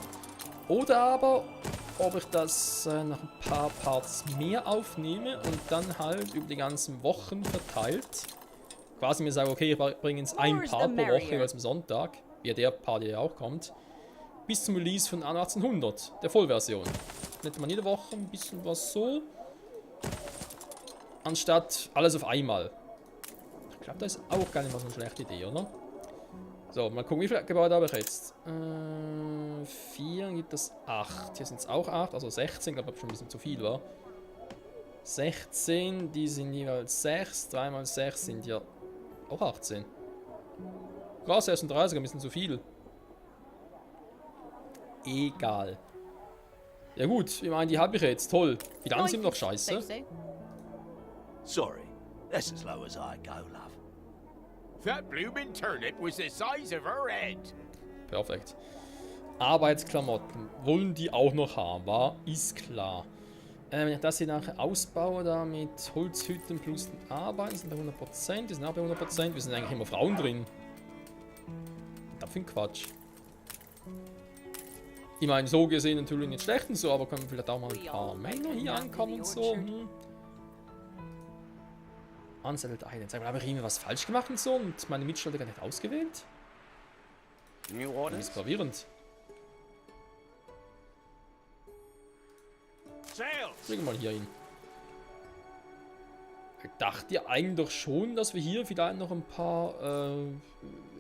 Oder aber, ob ich das nach ein paar Parts mehr aufnehme und dann halt über die ganzen Wochen verteilt, quasi mir sage, okay, ich bringe jetzt ein Part pro Woche, jeweils am Sonntag, wie der Part, der ja auch kommt, bis zum Release von Anno 1800, der Vollversion. Nicht mal jede Woche ein bisschen was so, anstatt alles auf einmal. Ich glaube, das ist auch gar nicht mal so eine schlechte Idee, oder? So, mal gucken, wie viele Gebäude habe ich jetzt? 4, gibt es 8. Hier sind es auch 8, also 16, glaube ich, schon ein bisschen zu viel war. 16, die sind jeweils 6, 3 mal 6 sind ja auch 18. Krass, 36, ein bisschen zu viel. Egal. Ja gut, ich meine, die habe ich jetzt, toll. Wie lange sind noch scheiße? Sorry, that's as low as I go, love. That bloomin' turnip was the size of her head. Perfekt. Arbeitsklamotten. Wollen die auch noch haben, war? Ist klar. Wenn ich das hier nachher ausbaue, da mit Holzhütten plus Arbeiten, sind bei 100%. Die sind auch bei 100%. Wir sind eigentlich immer Frauen drin. Das für ein Quatsch. Ich meine, so gesehen natürlich nicht schlecht und so, aber können vielleicht auch mal ein paar Männer hier ankommen und so. Unsettled Islands. Aber habe ich irgendwie was falsch gemacht und so und meine Mitstreiter gar nicht ausgewählt? Das ist gravierend. Bringen wir mal hier hin. Ich dachte ja eigentlich doch schon, dass wir hier vielleicht noch ein paar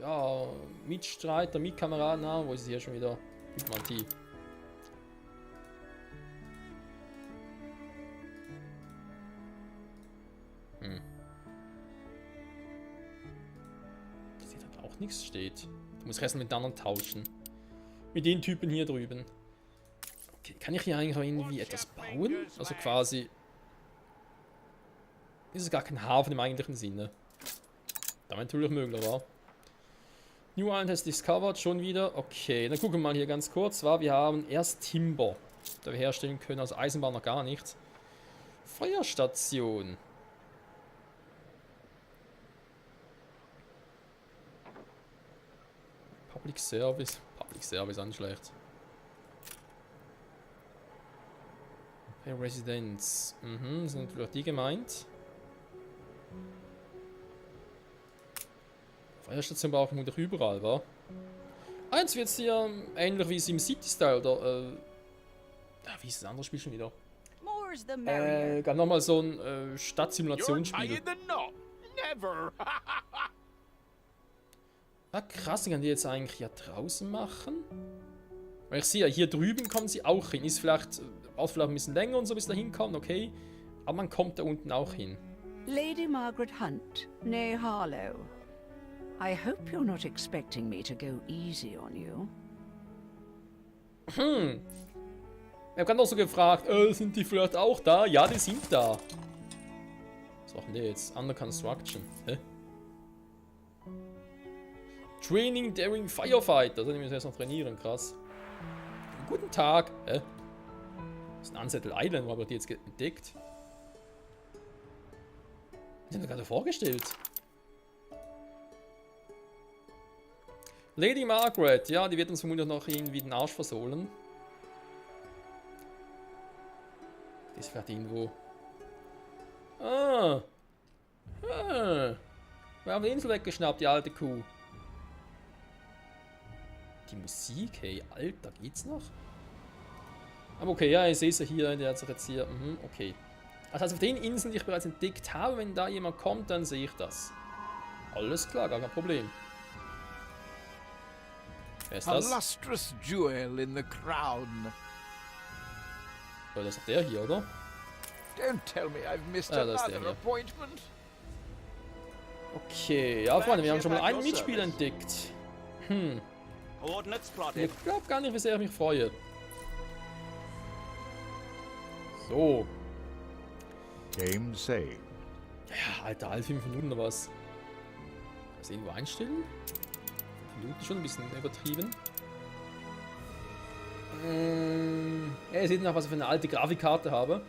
ja, Mitstreiter, Mitkameraden haben. Wo ist es hier schon wieder? Diplomatie. Das hier hat auch nichts steht. Du musst erst mit anderen tauschen. Mit den Typen hier drüben. Okay, kann ich hier eigentlich auch irgendwie etwas bauen? Also quasi... Ist es gar kein Hafen im eigentlichen Sinne. Da wäre natürlich möglich, war. New Island has discovered, schon wieder. Okay, dann gucken wir mal hier ganz kurz. Wir haben erst Timber, da wir herstellen können, also Eisenbahn noch gar nicht. Feuerstation. Public Service. Public Service an schlecht. Okay, Residenz. Sind natürlich die gemeint. Feuerstation brauchen wir doch überall, wa? Jetzt wird es hier ähnlich wie es im City-Style, oder, wie ist das andere Spiel schon wieder? Gab nochmal so ein Stadtsimulationsspiel. Ah, krass, ich kann die jetzt eigentlich ja draußen machen. Weil ich sehe, hier drüben kommen sie auch hin. Ist vielleicht, braucht vielleicht ein bisschen länger und so bis da hinkommen, okay. Aber man kommt da unten auch hin. Lady Margaret Hunt, née Harlow. I hope you're not expecting me to go easy on you. Ich habe gerade noch so gefragt, sind die vielleicht auch da? Ja, die sind da. Was machen die jetzt? Under Construction. Hä? Training Daring Firefighter. Das müssen wir jetzt noch trainieren, krass. Guten Tag. Hä? Das ist ein Unsettled Island, wo habe ich die jetzt entdeckt? Die haben wir gerade vorgestellt. Lady Margaret, ja, die wird uns vermutlich noch irgendwie den Arsch versohlen. Die ist vielleicht irgendwo. Wir haben die Insel weggeschnappt, die alte Kuh. Die Musik, hey, Alter, geht's noch? Aber okay, ja, ich sehe sie hier, der hat sich jetzt hier, okay. Also auf den Inseln, die ich bereits entdeckt habe, wenn da jemand kommt, dann sehe ich das. Alles klar, gar kein Problem. Wer ist A das? lustrous jewel in the crown. Oh, das ist doch der hier, oder? Don't tell me I've missed Ah, das ist der another hier. appointment. Okay, ja Freunde, wir haben schon mal einen Mitspieler entdeckt. Coordinates plotted. Ich glaube gar nicht, wie sehr ich mich freue. So. Game saved. Ja, Alter, alle 5 Minuten oder was? Was irgendwo einstellen? 5 Minuten schon ein bisschen übertrieben. Ja, ihr seht noch, was ich für eine alte Grafikkarte habe.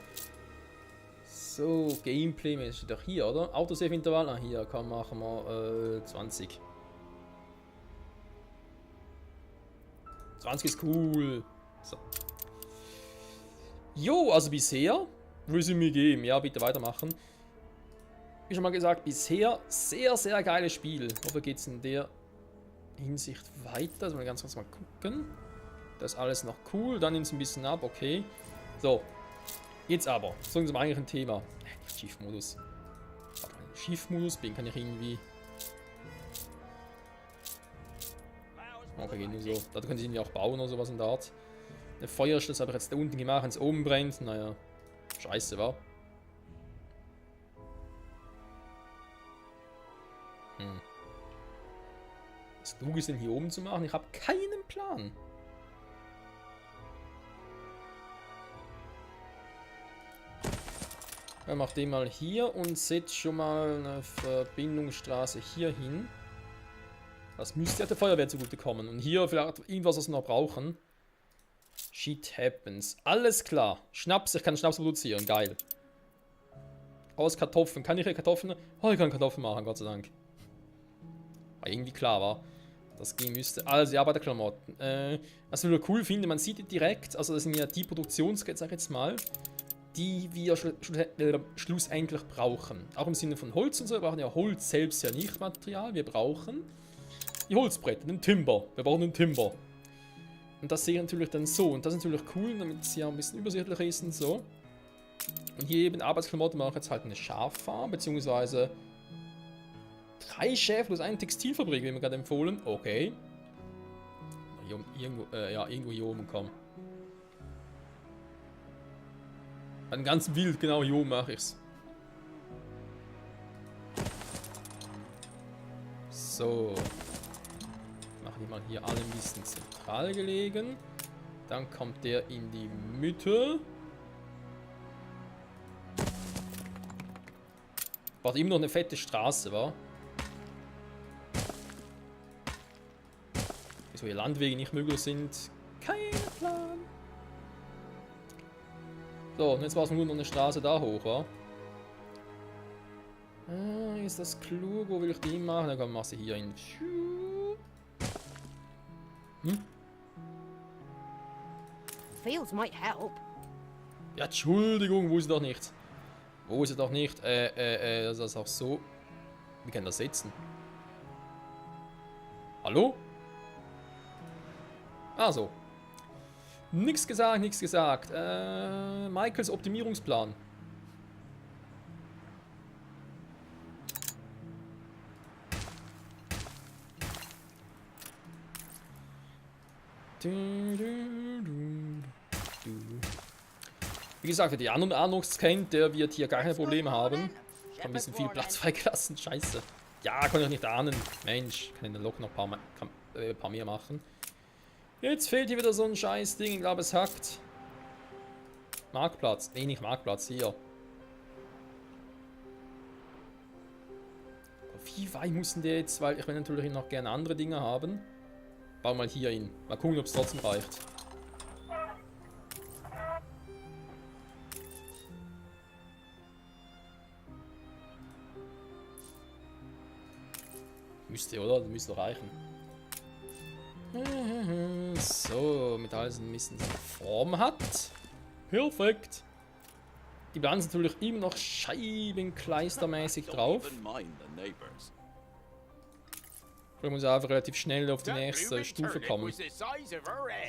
So, Gameplay, steht doch hier, oder? Autosave-Intervall, ah hier, komm, machen wir 20. 20 ist cool. So. Jo, also bisher, Resümee geben, ja, bitte weitermachen. Wie schon mal gesagt, bisher sehr, sehr geiles Spiel. Oder geht es in der Hinsicht weiter? Also mal ganz kurz mal gucken. Das ist alles noch cool, dann nimmt es ein bisschen ab, okay. So, jetzt aber, so zum eigentlichen Thema. Nicht Schiffmodus. Schiffmodus, den kann ich irgendwie... Okay, geht nur so. Da können sie irgendwie auch bauen oder sowas in der Art. Eine Feuerschluss habe ich jetzt da unten gemacht, wenn es oben brennt. Naja, scheiße, wa? Was klug ist denn hier oben zu machen? Ich habe keinen Plan. Ja, mach den mal hier und setz schon mal eine Verbindungsstraße hier hin. Das müsste ja der Feuerwehr zugutekommen. Und hier vielleicht irgendwas, was wir noch brauchen. Shit happens. Alles klar. Schnaps, ich kann Schnaps produzieren. Geil. Aus Kartoffeln. Kann ich hier Kartoffeln? Oh, ich kann Kartoffeln machen, Gott sei Dank. War irgendwie klar, war. Das gehen müsste. Also, die Arbeiterklamotten. Was ich wieder cool finde, man sieht direkt, also das sind ja die Produktionskette, sag ich jetzt mal, die wir schlussendlich brauchen. Auch im Sinne von Holz und so. Wir brauchen ja Holz selbst ja nicht Material. Wir brauchen die Holzbretter, den Timber. Wir brauchen den Timber. Und das sehe ich natürlich dann so. Und das ist natürlich cool, damit es ja ein bisschen übersichtlicher ist und so. Und hier eben Arbeitsklamotten mache ich jetzt halt eine Schaffarm, beziehungsweise 3 Schäfer plus eine Textilfabrik, wie mir gerade empfohlen. Okay. Hier, irgendwo hier oben kommen. Dann ganz wild, genau hier oben mache ich's. So. Machen die mal hier alle ein bisschen zentral gelegen. Dann kommt der in die Mitte. Braucht immer noch eine fette Straße, wa? Wieso hier Landwege nicht möglich sind? Kein Plan. So, und jetzt war es nur noch eine Straße da hoch, wa? Ist das klug? Wo will ich die machen? Dann mach sie hier hin. Fields might help. Ja, Entschuldigung, wo ist sie doch nicht? Wo ist sie doch nicht? Das ist auch so. Wie kann das setzen? Hallo? Also. Nix gesagt, nichts gesagt. Michaels Optimierungsplan. Wie gesagt, wer die anderen Anoks kennt, der wird hier gar keine Probleme haben. Ich habe ein bisschen viel Platz freigelassen. Scheiße. Ja, kann ich nicht ahnen. Mensch, kann in der Lok noch ein paar mehr machen. Jetzt fehlt hier wieder so ein scheiß Ding. Ich glaube, es hackt. Marktplatz. Nee, nicht Marktplatz. Hier. Wie weit muss denn der jetzt? Weil ich will natürlich noch gerne andere Dinge haben. Bau mal hier hin. Mal gucken, ob es trotzdem reicht. Müsste, oder? Das müsste reichen. So, mit alles ein bisschen Form hat. Perfekt. Die Planen sind natürlich immer noch scheibenkleistermäßig drauf. Ich muss einfach relativ schnell auf die nächste Stufe kommen.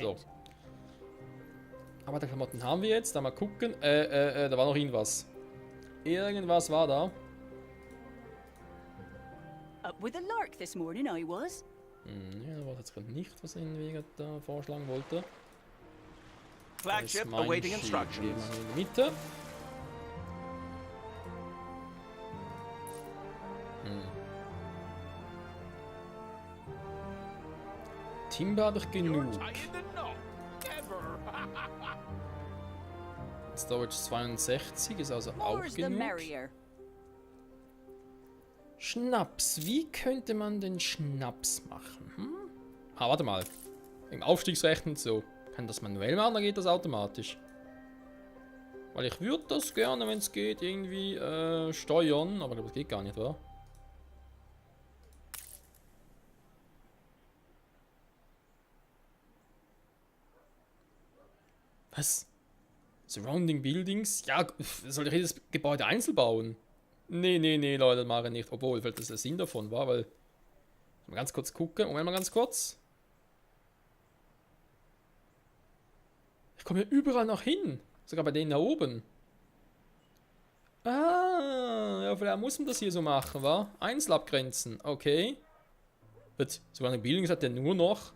So. Aber die Klamotten haben wir jetzt. Da mal gucken. Da war noch irgendwas. Irgendwas war da. Up with a lark this morning, I was. Ja, da war jetzt gerade nicht, was ich Ihnen da vorschlagen wollte. Flagship awaiting instructions. Gehen wir in die Mitte. Timber habe ich genug. Storage 62 ist also auch genug. Schnaps. Wie könnte man den Schnaps machen? Ah, warte mal. Im Aufstiegsrechnen so. Kann das manuell machen, dann geht das automatisch. Weil ich würde das gerne, wenn es geht, irgendwie steuern. Aber das geht gar nicht, oder? Was? Surrounding Buildings? Ja, soll ich jedes Gebäude einzeln bauen? Nee, Leute, das mache ich nicht. Obwohl, vielleicht das der Sinn davon war, weil... Mal ganz kurz gucken. Moment mal ganz kurz. Ich komme ja überall noch hin. Sogar bei denen da oben. Ah, ja, vielleicht muss man das hier so machen, wa? Einzel abgrenzen, okay. Wird Surrounding Buildings hat der nur noch...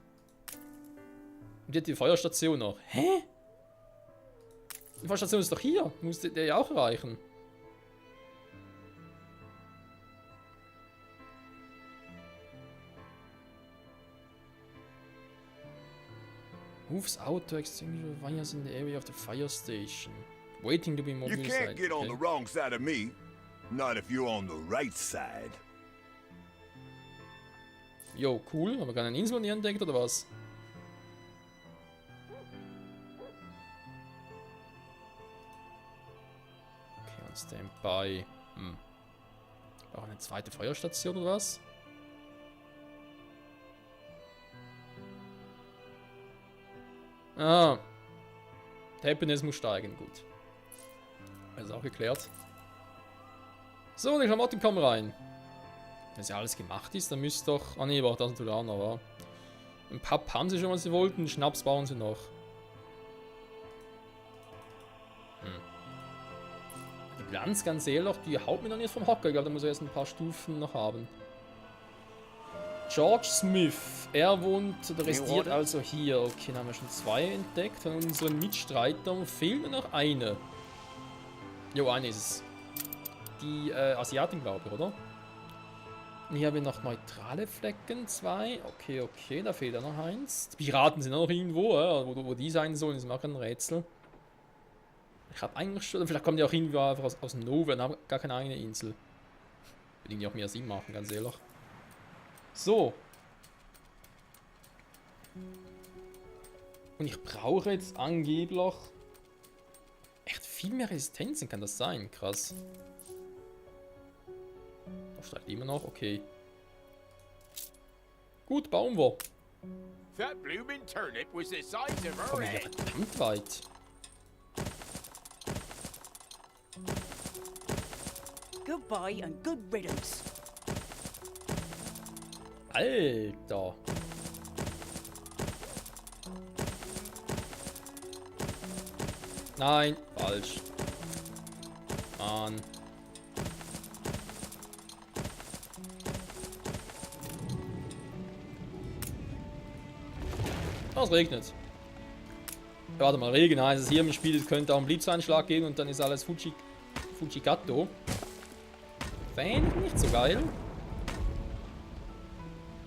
Und die hat die Feuerstation noch. Hä? Die Feuerstation ist doch hier. Muss der ja auch erreichen. Moves out to extinguish fires in the area of the fire station. Waiting to be mobilized. You can't get on the wrong side of me. Not if you're on the right side. Jo, cool. Haben wir keine Insel hier entdeckt oder was? Okay, und Standby. Auch eine zweite Feuerstation oder was? Ah. Der Happiness muss steigen, gut. Also auch geklärt. So, die Klamotten kommen rein. Wenn ja alles gemacht ist, dann müsste doch... Ah ne, warte, das natürlich auch noch, wa? Im Pub haben sie schon, was sie wollten. Schnaps bauen sie noch. Die Bilanz, ganz ehrlich, die haut mir noch nicht vom Hocker. Ich glaube, da muss er erst ein paar Stufen noch haben. George Smith, er wohnt oder residiert also hier. Okay, dann haben wir schon 2 entdeckt. Von unseren Mitstreitern fehlt nur noch eine. Jo, eine ist es. Die Asiatin, glaube ich, oder? Und hier haben wir noch neutrale Flecken, 2. Okay, da fehlt ja noch eins. Die Piraten sind auch noch irgendwo, wo die sein sollen, ist auch ein Rätsel. Ich habe eigentlich schon, vielleicht kommen die auch irgendwie einfach aus dem Nova und haben gar keine eigene Insel. Würde irgendwie auch mehr Sinn machen, ganz ehrlich. So. Und ich brauche jetzt angeblich echt viel mehr Resistenzen, kann das sein? Krass. Da steigt immer noch, okay. Gut, bauen wir. That bloomin' turnip was the size of her Kommen wir head. verdammt weit. Goodbye and good riddance. Alter. Nein, falsch. Mann. Ah, es regnet. Warte mal, Regen heißt es hier im Spiel, es könnte auch ein Blitzeinschlag geben und dann ist alles Fujigato. Fände ich nicht so geil.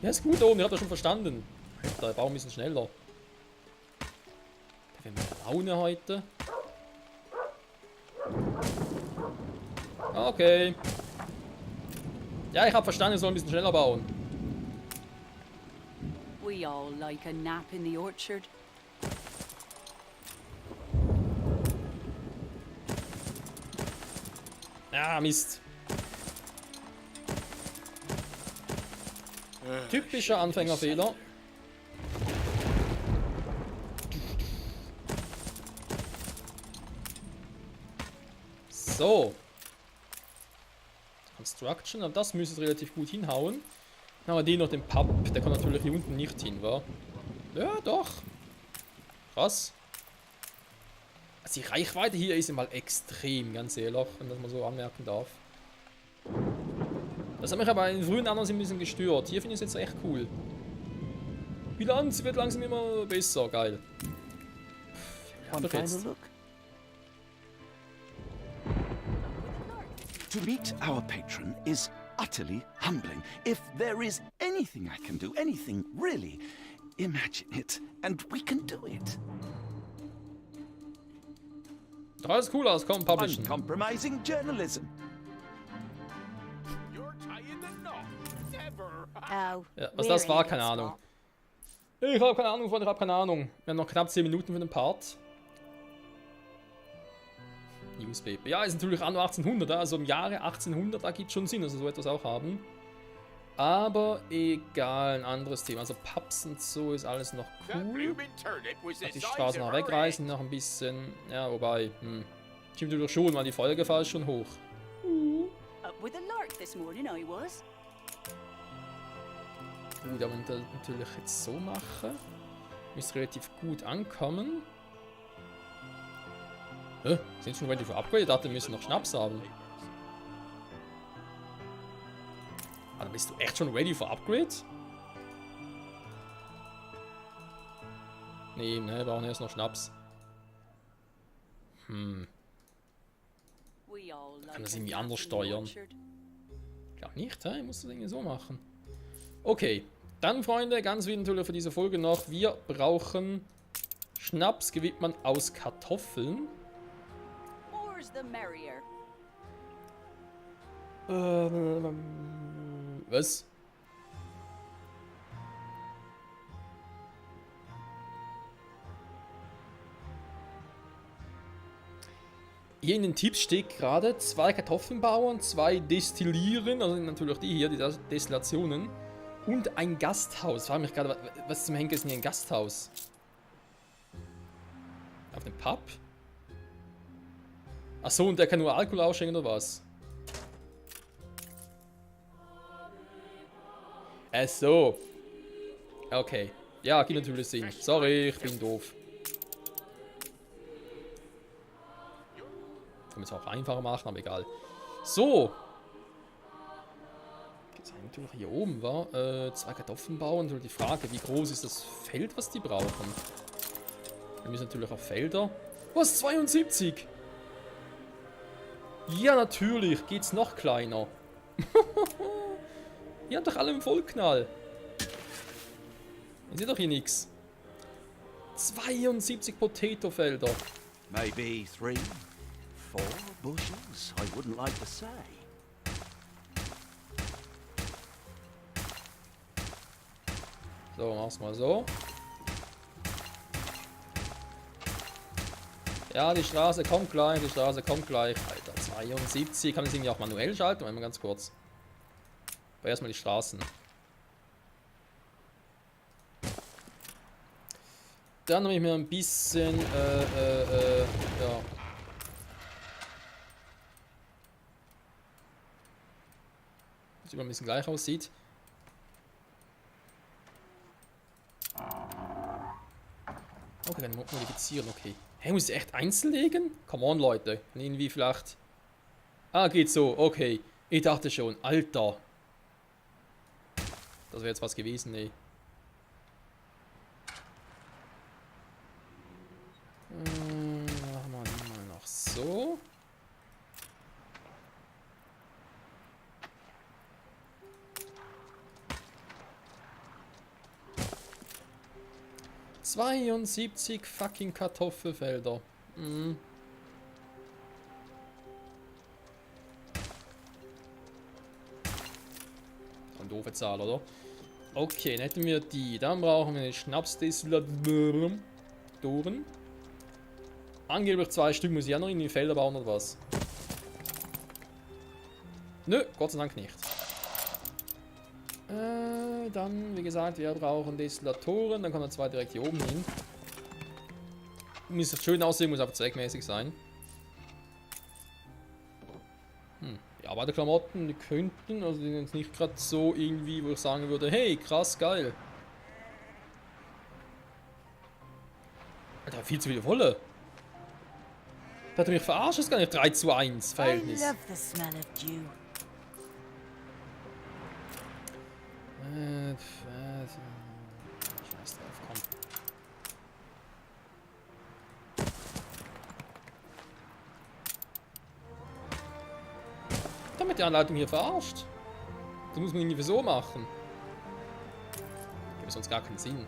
Ja, ist gut oben, ihr habt das schon verstanden. Alter, der Baum ein bisschen schneller. Wir haben Laune heute. Okay. Ja, ich habe verstanden, ich soll ein bisschen schneller bauen. We all like a nap in the orchard. Ja, Mist. Typischer Anfängerfehler. So. Construction, und das müsste relativ gut hinhauen. Dann haben wir den noch, den Pub. Der kommt natürlich hier unten nicht hin, wa? Ja, doch. Krass. Also die Reichweite hier ist mal extrem, ganz ehrlich, wenn das man so anmerken darf. Das hat mich aber in frühen Annos ein bisschen gestört. Hier finde ich es jetzt echt cool. Bilanz wird langsam immer besser, geil. One final look. To meet our patron is utterly humbling. If there is anything I can do, anything really, imagine it, and we can do it. Alles cool aus, komm, publishen. Uncompromising journalism. You're tying the knot. Never. Oh, Ja, was das war, keine Ahnung. Ich habe keine Ahnung von, ich habe keine Ahnung. Wir haben noch knapp 10 Minuten für den Part. Newspaper. Ja, ist natürlich anno 1800, also im Jahre 1800, da gibt es schon Sinn, dass wir so etwas auch haben. Aber egal, ein anderes Thema. Also Pubs und so ist alles noch cool. Die Straßen noch wegreißen, noch ein bisschen. Ja, wobei, stimmt natürlich schon, weil die Feuergefahr ist schon hoch. Up with a lark this morning I was. Gut, aber natürlich jetzt so machen. Müsste relativ gut ankommen. Hä? Sind schon ready für Upgrade? Ich dachte, wir müssen noch Schnaps haben. Aber bist du echt schon ready für Upgrade? Nee, ne, wir brauchen erst noch Schnaps. Kann das irgendwie anders steuern? Ich glaube nicht, hä? Ich muss das irgendwie so machen. Okay, dann Freunde, ganz wichtig natürlich für diese Folge noch. Wir brauchen Schnaps, gewinnt man aus Kartoffeln. More's the merrier. Was? Hier in den Tipps steht gerade 2 Kartoffeln bauen, 2 destillieren, also natürlich die hier, die Destillationen, und ein Gasthaus. Ich frage mich gerade, was zum Henker ist denn hier ein Gasthaus? Auf dem Pub? Achso, und der kann nur Alkohol ausschenken oder was? So. Okay. Ja, gibt natürlich Sinn. Sorry, ich bin doof. Können wir es auch einfacher machen, aber egal. So. Geht's eigentlich hier oben, war? 2 Kartoffeln bauen. Und die Frage, wie groß ist das Feld, was die brauchen? Wir müssen natürlich auf Felder. Was? 72? Ja, natürlich. Geht's noch kleiner. Ihr habt doch alle im Vollknall. Ihr seht doch hier nichts. 72 Potato-Felder. Maybe 3, 4 bushels, I wouldn't like to say. So, mach's mal so. Ja, die Straße kommt gleich, die Straße kommt gleich. Alter, 72. Kann ich irgendwie auch manuell schalten? Mal ganz kurz. Aber erstmal die Straßen. Dann habe ich mir ein bisschen, ja. Dass immer ein bisschen gleich aussieht. Okay, dann modifizieren, okay. Hey, muss ich echt einzeln legen? Come on, Leute. Irgendwie vielleicht. Ah, geht so, okay. Ich dachte schon, Alter. Das wäre jetzt was gewesen, ey. So. ...72 fucking Kartoffelfelder. Mhm. Eine doofe Zahl, oder? Okay, dann hätten wir die. Dann brauchen wir eine Schnapsdestillatoren. Angeblich 2 Stück. Muss ich auch noch in die Felder bauen oder was? Nö, Gott sei Dank nicht. Dann, wie gesagt, wir brauchen Destillatoren. Dann kommen 2 direkt hier oben hin. Muss schön aussehen, muss aber zweckmäßig sein. Die Arbeiterklamotten, die könnten, also die sind jetzt nicht gerade so irgendwie, wo ich sagen würde, hey, krass, geil. Alter, viel zu viele Wolle. Da hat er mich verarscht, das ist gar nicht 3:1 Verhältnis. I love the smell of dew. Scheiß drauf, komm. Damit die Anleitung hier verarscht. Das muss man irgendwie so machen. Gibt sonst gar keinen Sinn.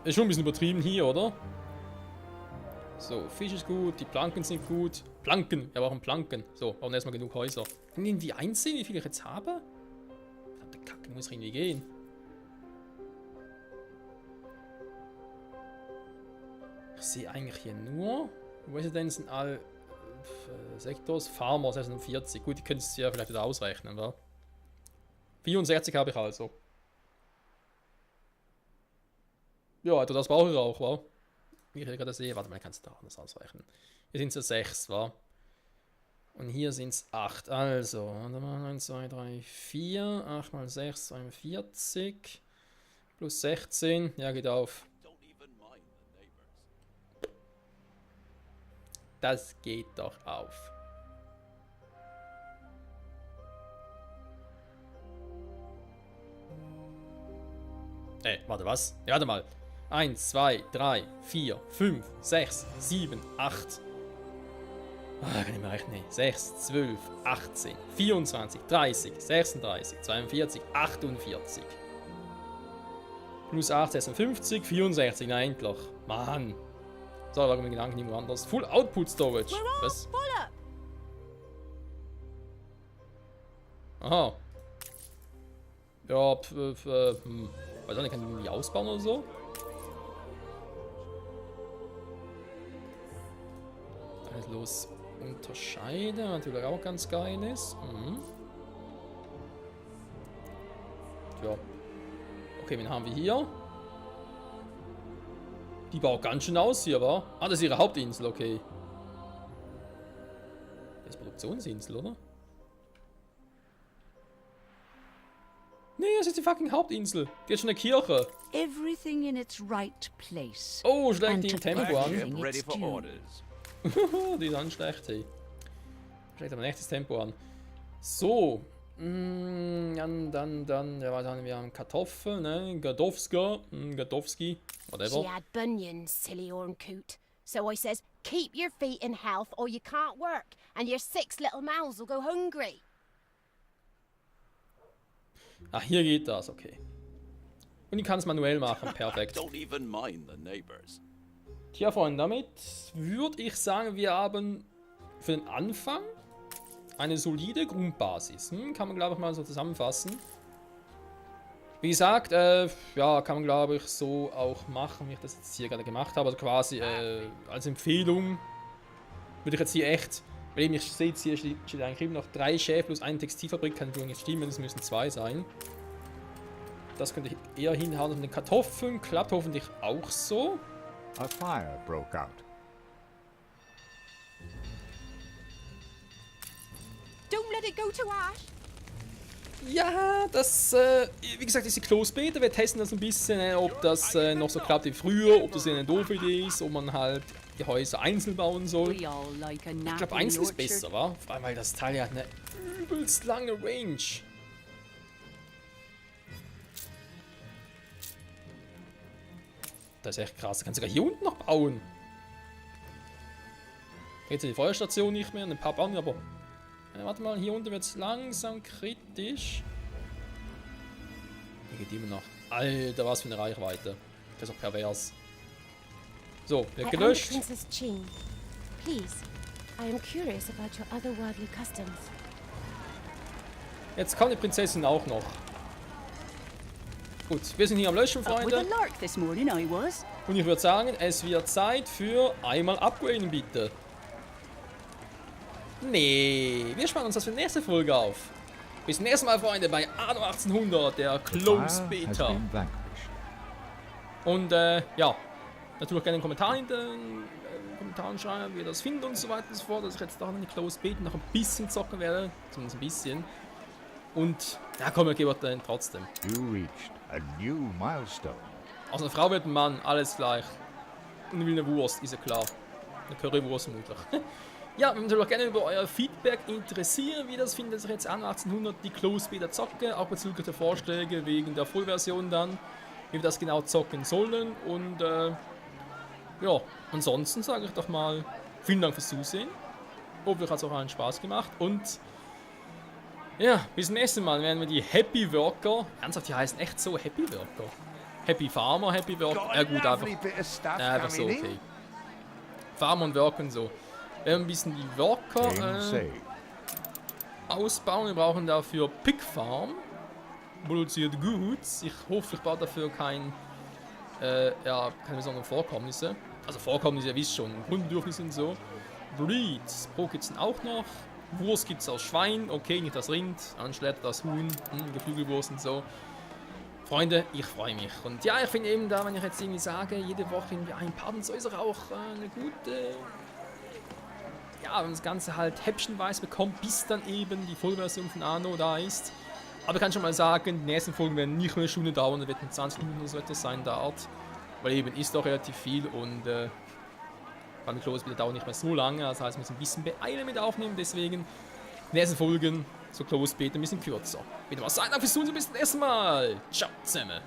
Ist schon ein bisschen übertrieben hier, oder? So, Fisch ist gut, die Planken sind gut. Planken, wir brauchen Planken. So, brauchen erstmal genug Häuser. Können die irgendwie einsehen, wie viel ich jetzt habe? Verdammte Kacke, muss irgendwie gehen. Ich sehe eigentlich hier nur Residenzen all Sektors, Farmer 46. Gut, die können es ja vielleicht wieder ausrechnen, oder? 64 habe ich also. Ja, also das brauche ich auch, wa? Wie ich gerade sehe, warte mal, kannst du da anders ausrechnen. Hier sind es ja 6, wa? Und hier sind es 8. Also, 1, 2, 3, 4. 8 mal 6, 42. Plus 16. Ja, geht auf. Das geht doch auf. Warte, was? Ja, warte mal. 1, 2, 3, 4, 5, 6, 7, 8. Ah, kann ich mal rechnen. 6, 12, 18, 24, 30, 36, 42, 48. Plus 8, 56, 64. Nein, endlich. Mann. So, da war mein Gedanken irgendwo anders. Full Output Storage. Was? Aha. Ja, weiß auch nicht, kann ich irgendwie ausbauen oder so? Alles los. Unterscheiden, natürlich auch ganz geil ist. Ja. Okay, wen haben wir hier? Die baut ganz schön aus hier, wa? Ah, das ist ihre Hauptinsel, okay. Das ist Produktionsinsel, oder? Nee, das ist die fucking Hauptinsel. Die hat schon eine Kirche. Everything in its right place. Oh, schlägt die im Tempo an. Ready for orders. Die ist schlecht, hey. Schlägt aber ein echtes Tempo an. So. Dann, ja, was haben wir? Kartoffeln, ne? Gadowski, whatever. She had bunions, silly Orncoot. So I says, keep your feet in health or you can't work, and your 6 little mouths will go hungry. Ah, hier geht das, okay. Und ich kann es manuell machen, perfekt. Don't even mind the neighbors. Tja, Freunde, damit würde ich sagen, wir haben für den Anfang eine solide Grundbasis. Kann man, glaube ich, mal so zusammenfassen. Wie gesagt, ja, kann man, glaube ich, so auch machen, wie ich das jetzt hier gerade gemacht habe. Also quasi als Empfehlung würde ich jetzt hier echt, weil ihr seht, hier steht eigentlich noch 3 Schäfe plus eine Textilfabrik, kann übrigens stimmen, es müssen 2 sein. Das könnte ich eher hinhauen. Und den Kartoffeln klappt hoffentlich auch so. A fire broke out. Don't let it go to ash. Ja, das, wie gesagt, ist die Close Beta. Wir testen das ein bisschen, ob das noch so klappt wie früher, ob das eine doofe Idee ist, ob man halt die Häuser einzeln bauen soll. Ich glaube, einzeln ist besser, wa? Vor allem, weil das Teil ja hat eine übelst lange Range. Das ist echt krass. Du kannst sogar hier unten noch bauen. Jetzt die Feuerstation nicht mehr und ein paar bauen, aber... warte mal, hier unten wird es langsam kritisch. Hier geht immer noch. Alter, was für eine Reichweite. Das ist auch pervers. So, wird gelöscht. Princess Ching. Please, I am curious about your otherworldly customs. Jetzt kommt die Prinzessin auch noch. Gut, wir sind hier am Löschen, Freunde. Und ich würde sagen, es wird Zeit für einmal upgraden, bitte. Nee, wir sparen uns das für die nächste Folge auf. Bis zum nächsten Mal, Freunde, bei Anno 1800, der Close Beta. Und ja, natürlich gerne einen Kommentar in den Kommentaren schreiben, wie ihr das findet und so weiter und so fort, dass ich jetzt da noch eine Close Beta noch ein bisschen zocken werde, zumindest ein bisschen. Und ja, komm, wir geben dann trotzdem. You reached a new milestone. Also eine Frau wird ein Mann, alles gleich. Und ich will eine Wurst, ist ja klar. Eine Currywurst vermutlich. Ja, wir würden natürlich auch gerne über euer Feedback interessieren, wie das findet, dass ich jetzt an 1800 die Close Beta zocke, auch bezüglich der Vorschläge wegen der Vollversion dann, wie wir das genau zocken sollen. Und ja, ansonsten sage ich doch mal vielen Dank fürs Zusehen. Hoffentlich hat es auch allen Spaß gemacht und ja, bis zum nächsten Mal werden wir die Happy Worker, ernsthaft, die heißen echt so Happy Worker. Happy Farmer, Happy Worker, ja gut, einfach so, okay. Farmer und Worker und so. Wir werden ein bisschen die Worker ausbauen. Wir brauchen dafür Pig Farm. Produziert Goods. Ich hoffe, ich baue dafür keine besonderen Vorkommnisse. Also Vorkommnisse, ihr wisst schon, Grundbedürfnisse und so. Breeds. Pro gibt es auch noch. Wurst gibt es aus Schwein. Okay, nicht das Rind. Anschlett das Huhn. Geflügelwurst und so. Freunde, ich freue mich. Und ja, ich finde eben da, wenn ich jetzt irgendwie sage, jede Woche irgendwie ein Part und so, ist auch eine gute... Ja, wenn das Ganze halt häppchenweise bekommt, bis dann eben die Vollversion von Anno da ist. Aber ich kann schon mal sagen, die nächsten Folgen werden nicht mehr eine Stunde dauern, da wird ein 20 Minuten oder so etwas sein, der Art. Weil eben ist doch relativ viel und beim Close Beta dauert nicht mehr so lange, das heißt, wir müssen ein bisschen beeilen mit aufnehmen, deswegen die nächsten Folgen zur Close Beta ein bisschen kürzer. Wieder mal sein, fürs Tun, bis zum nächsten Mal. Ciao zusammen.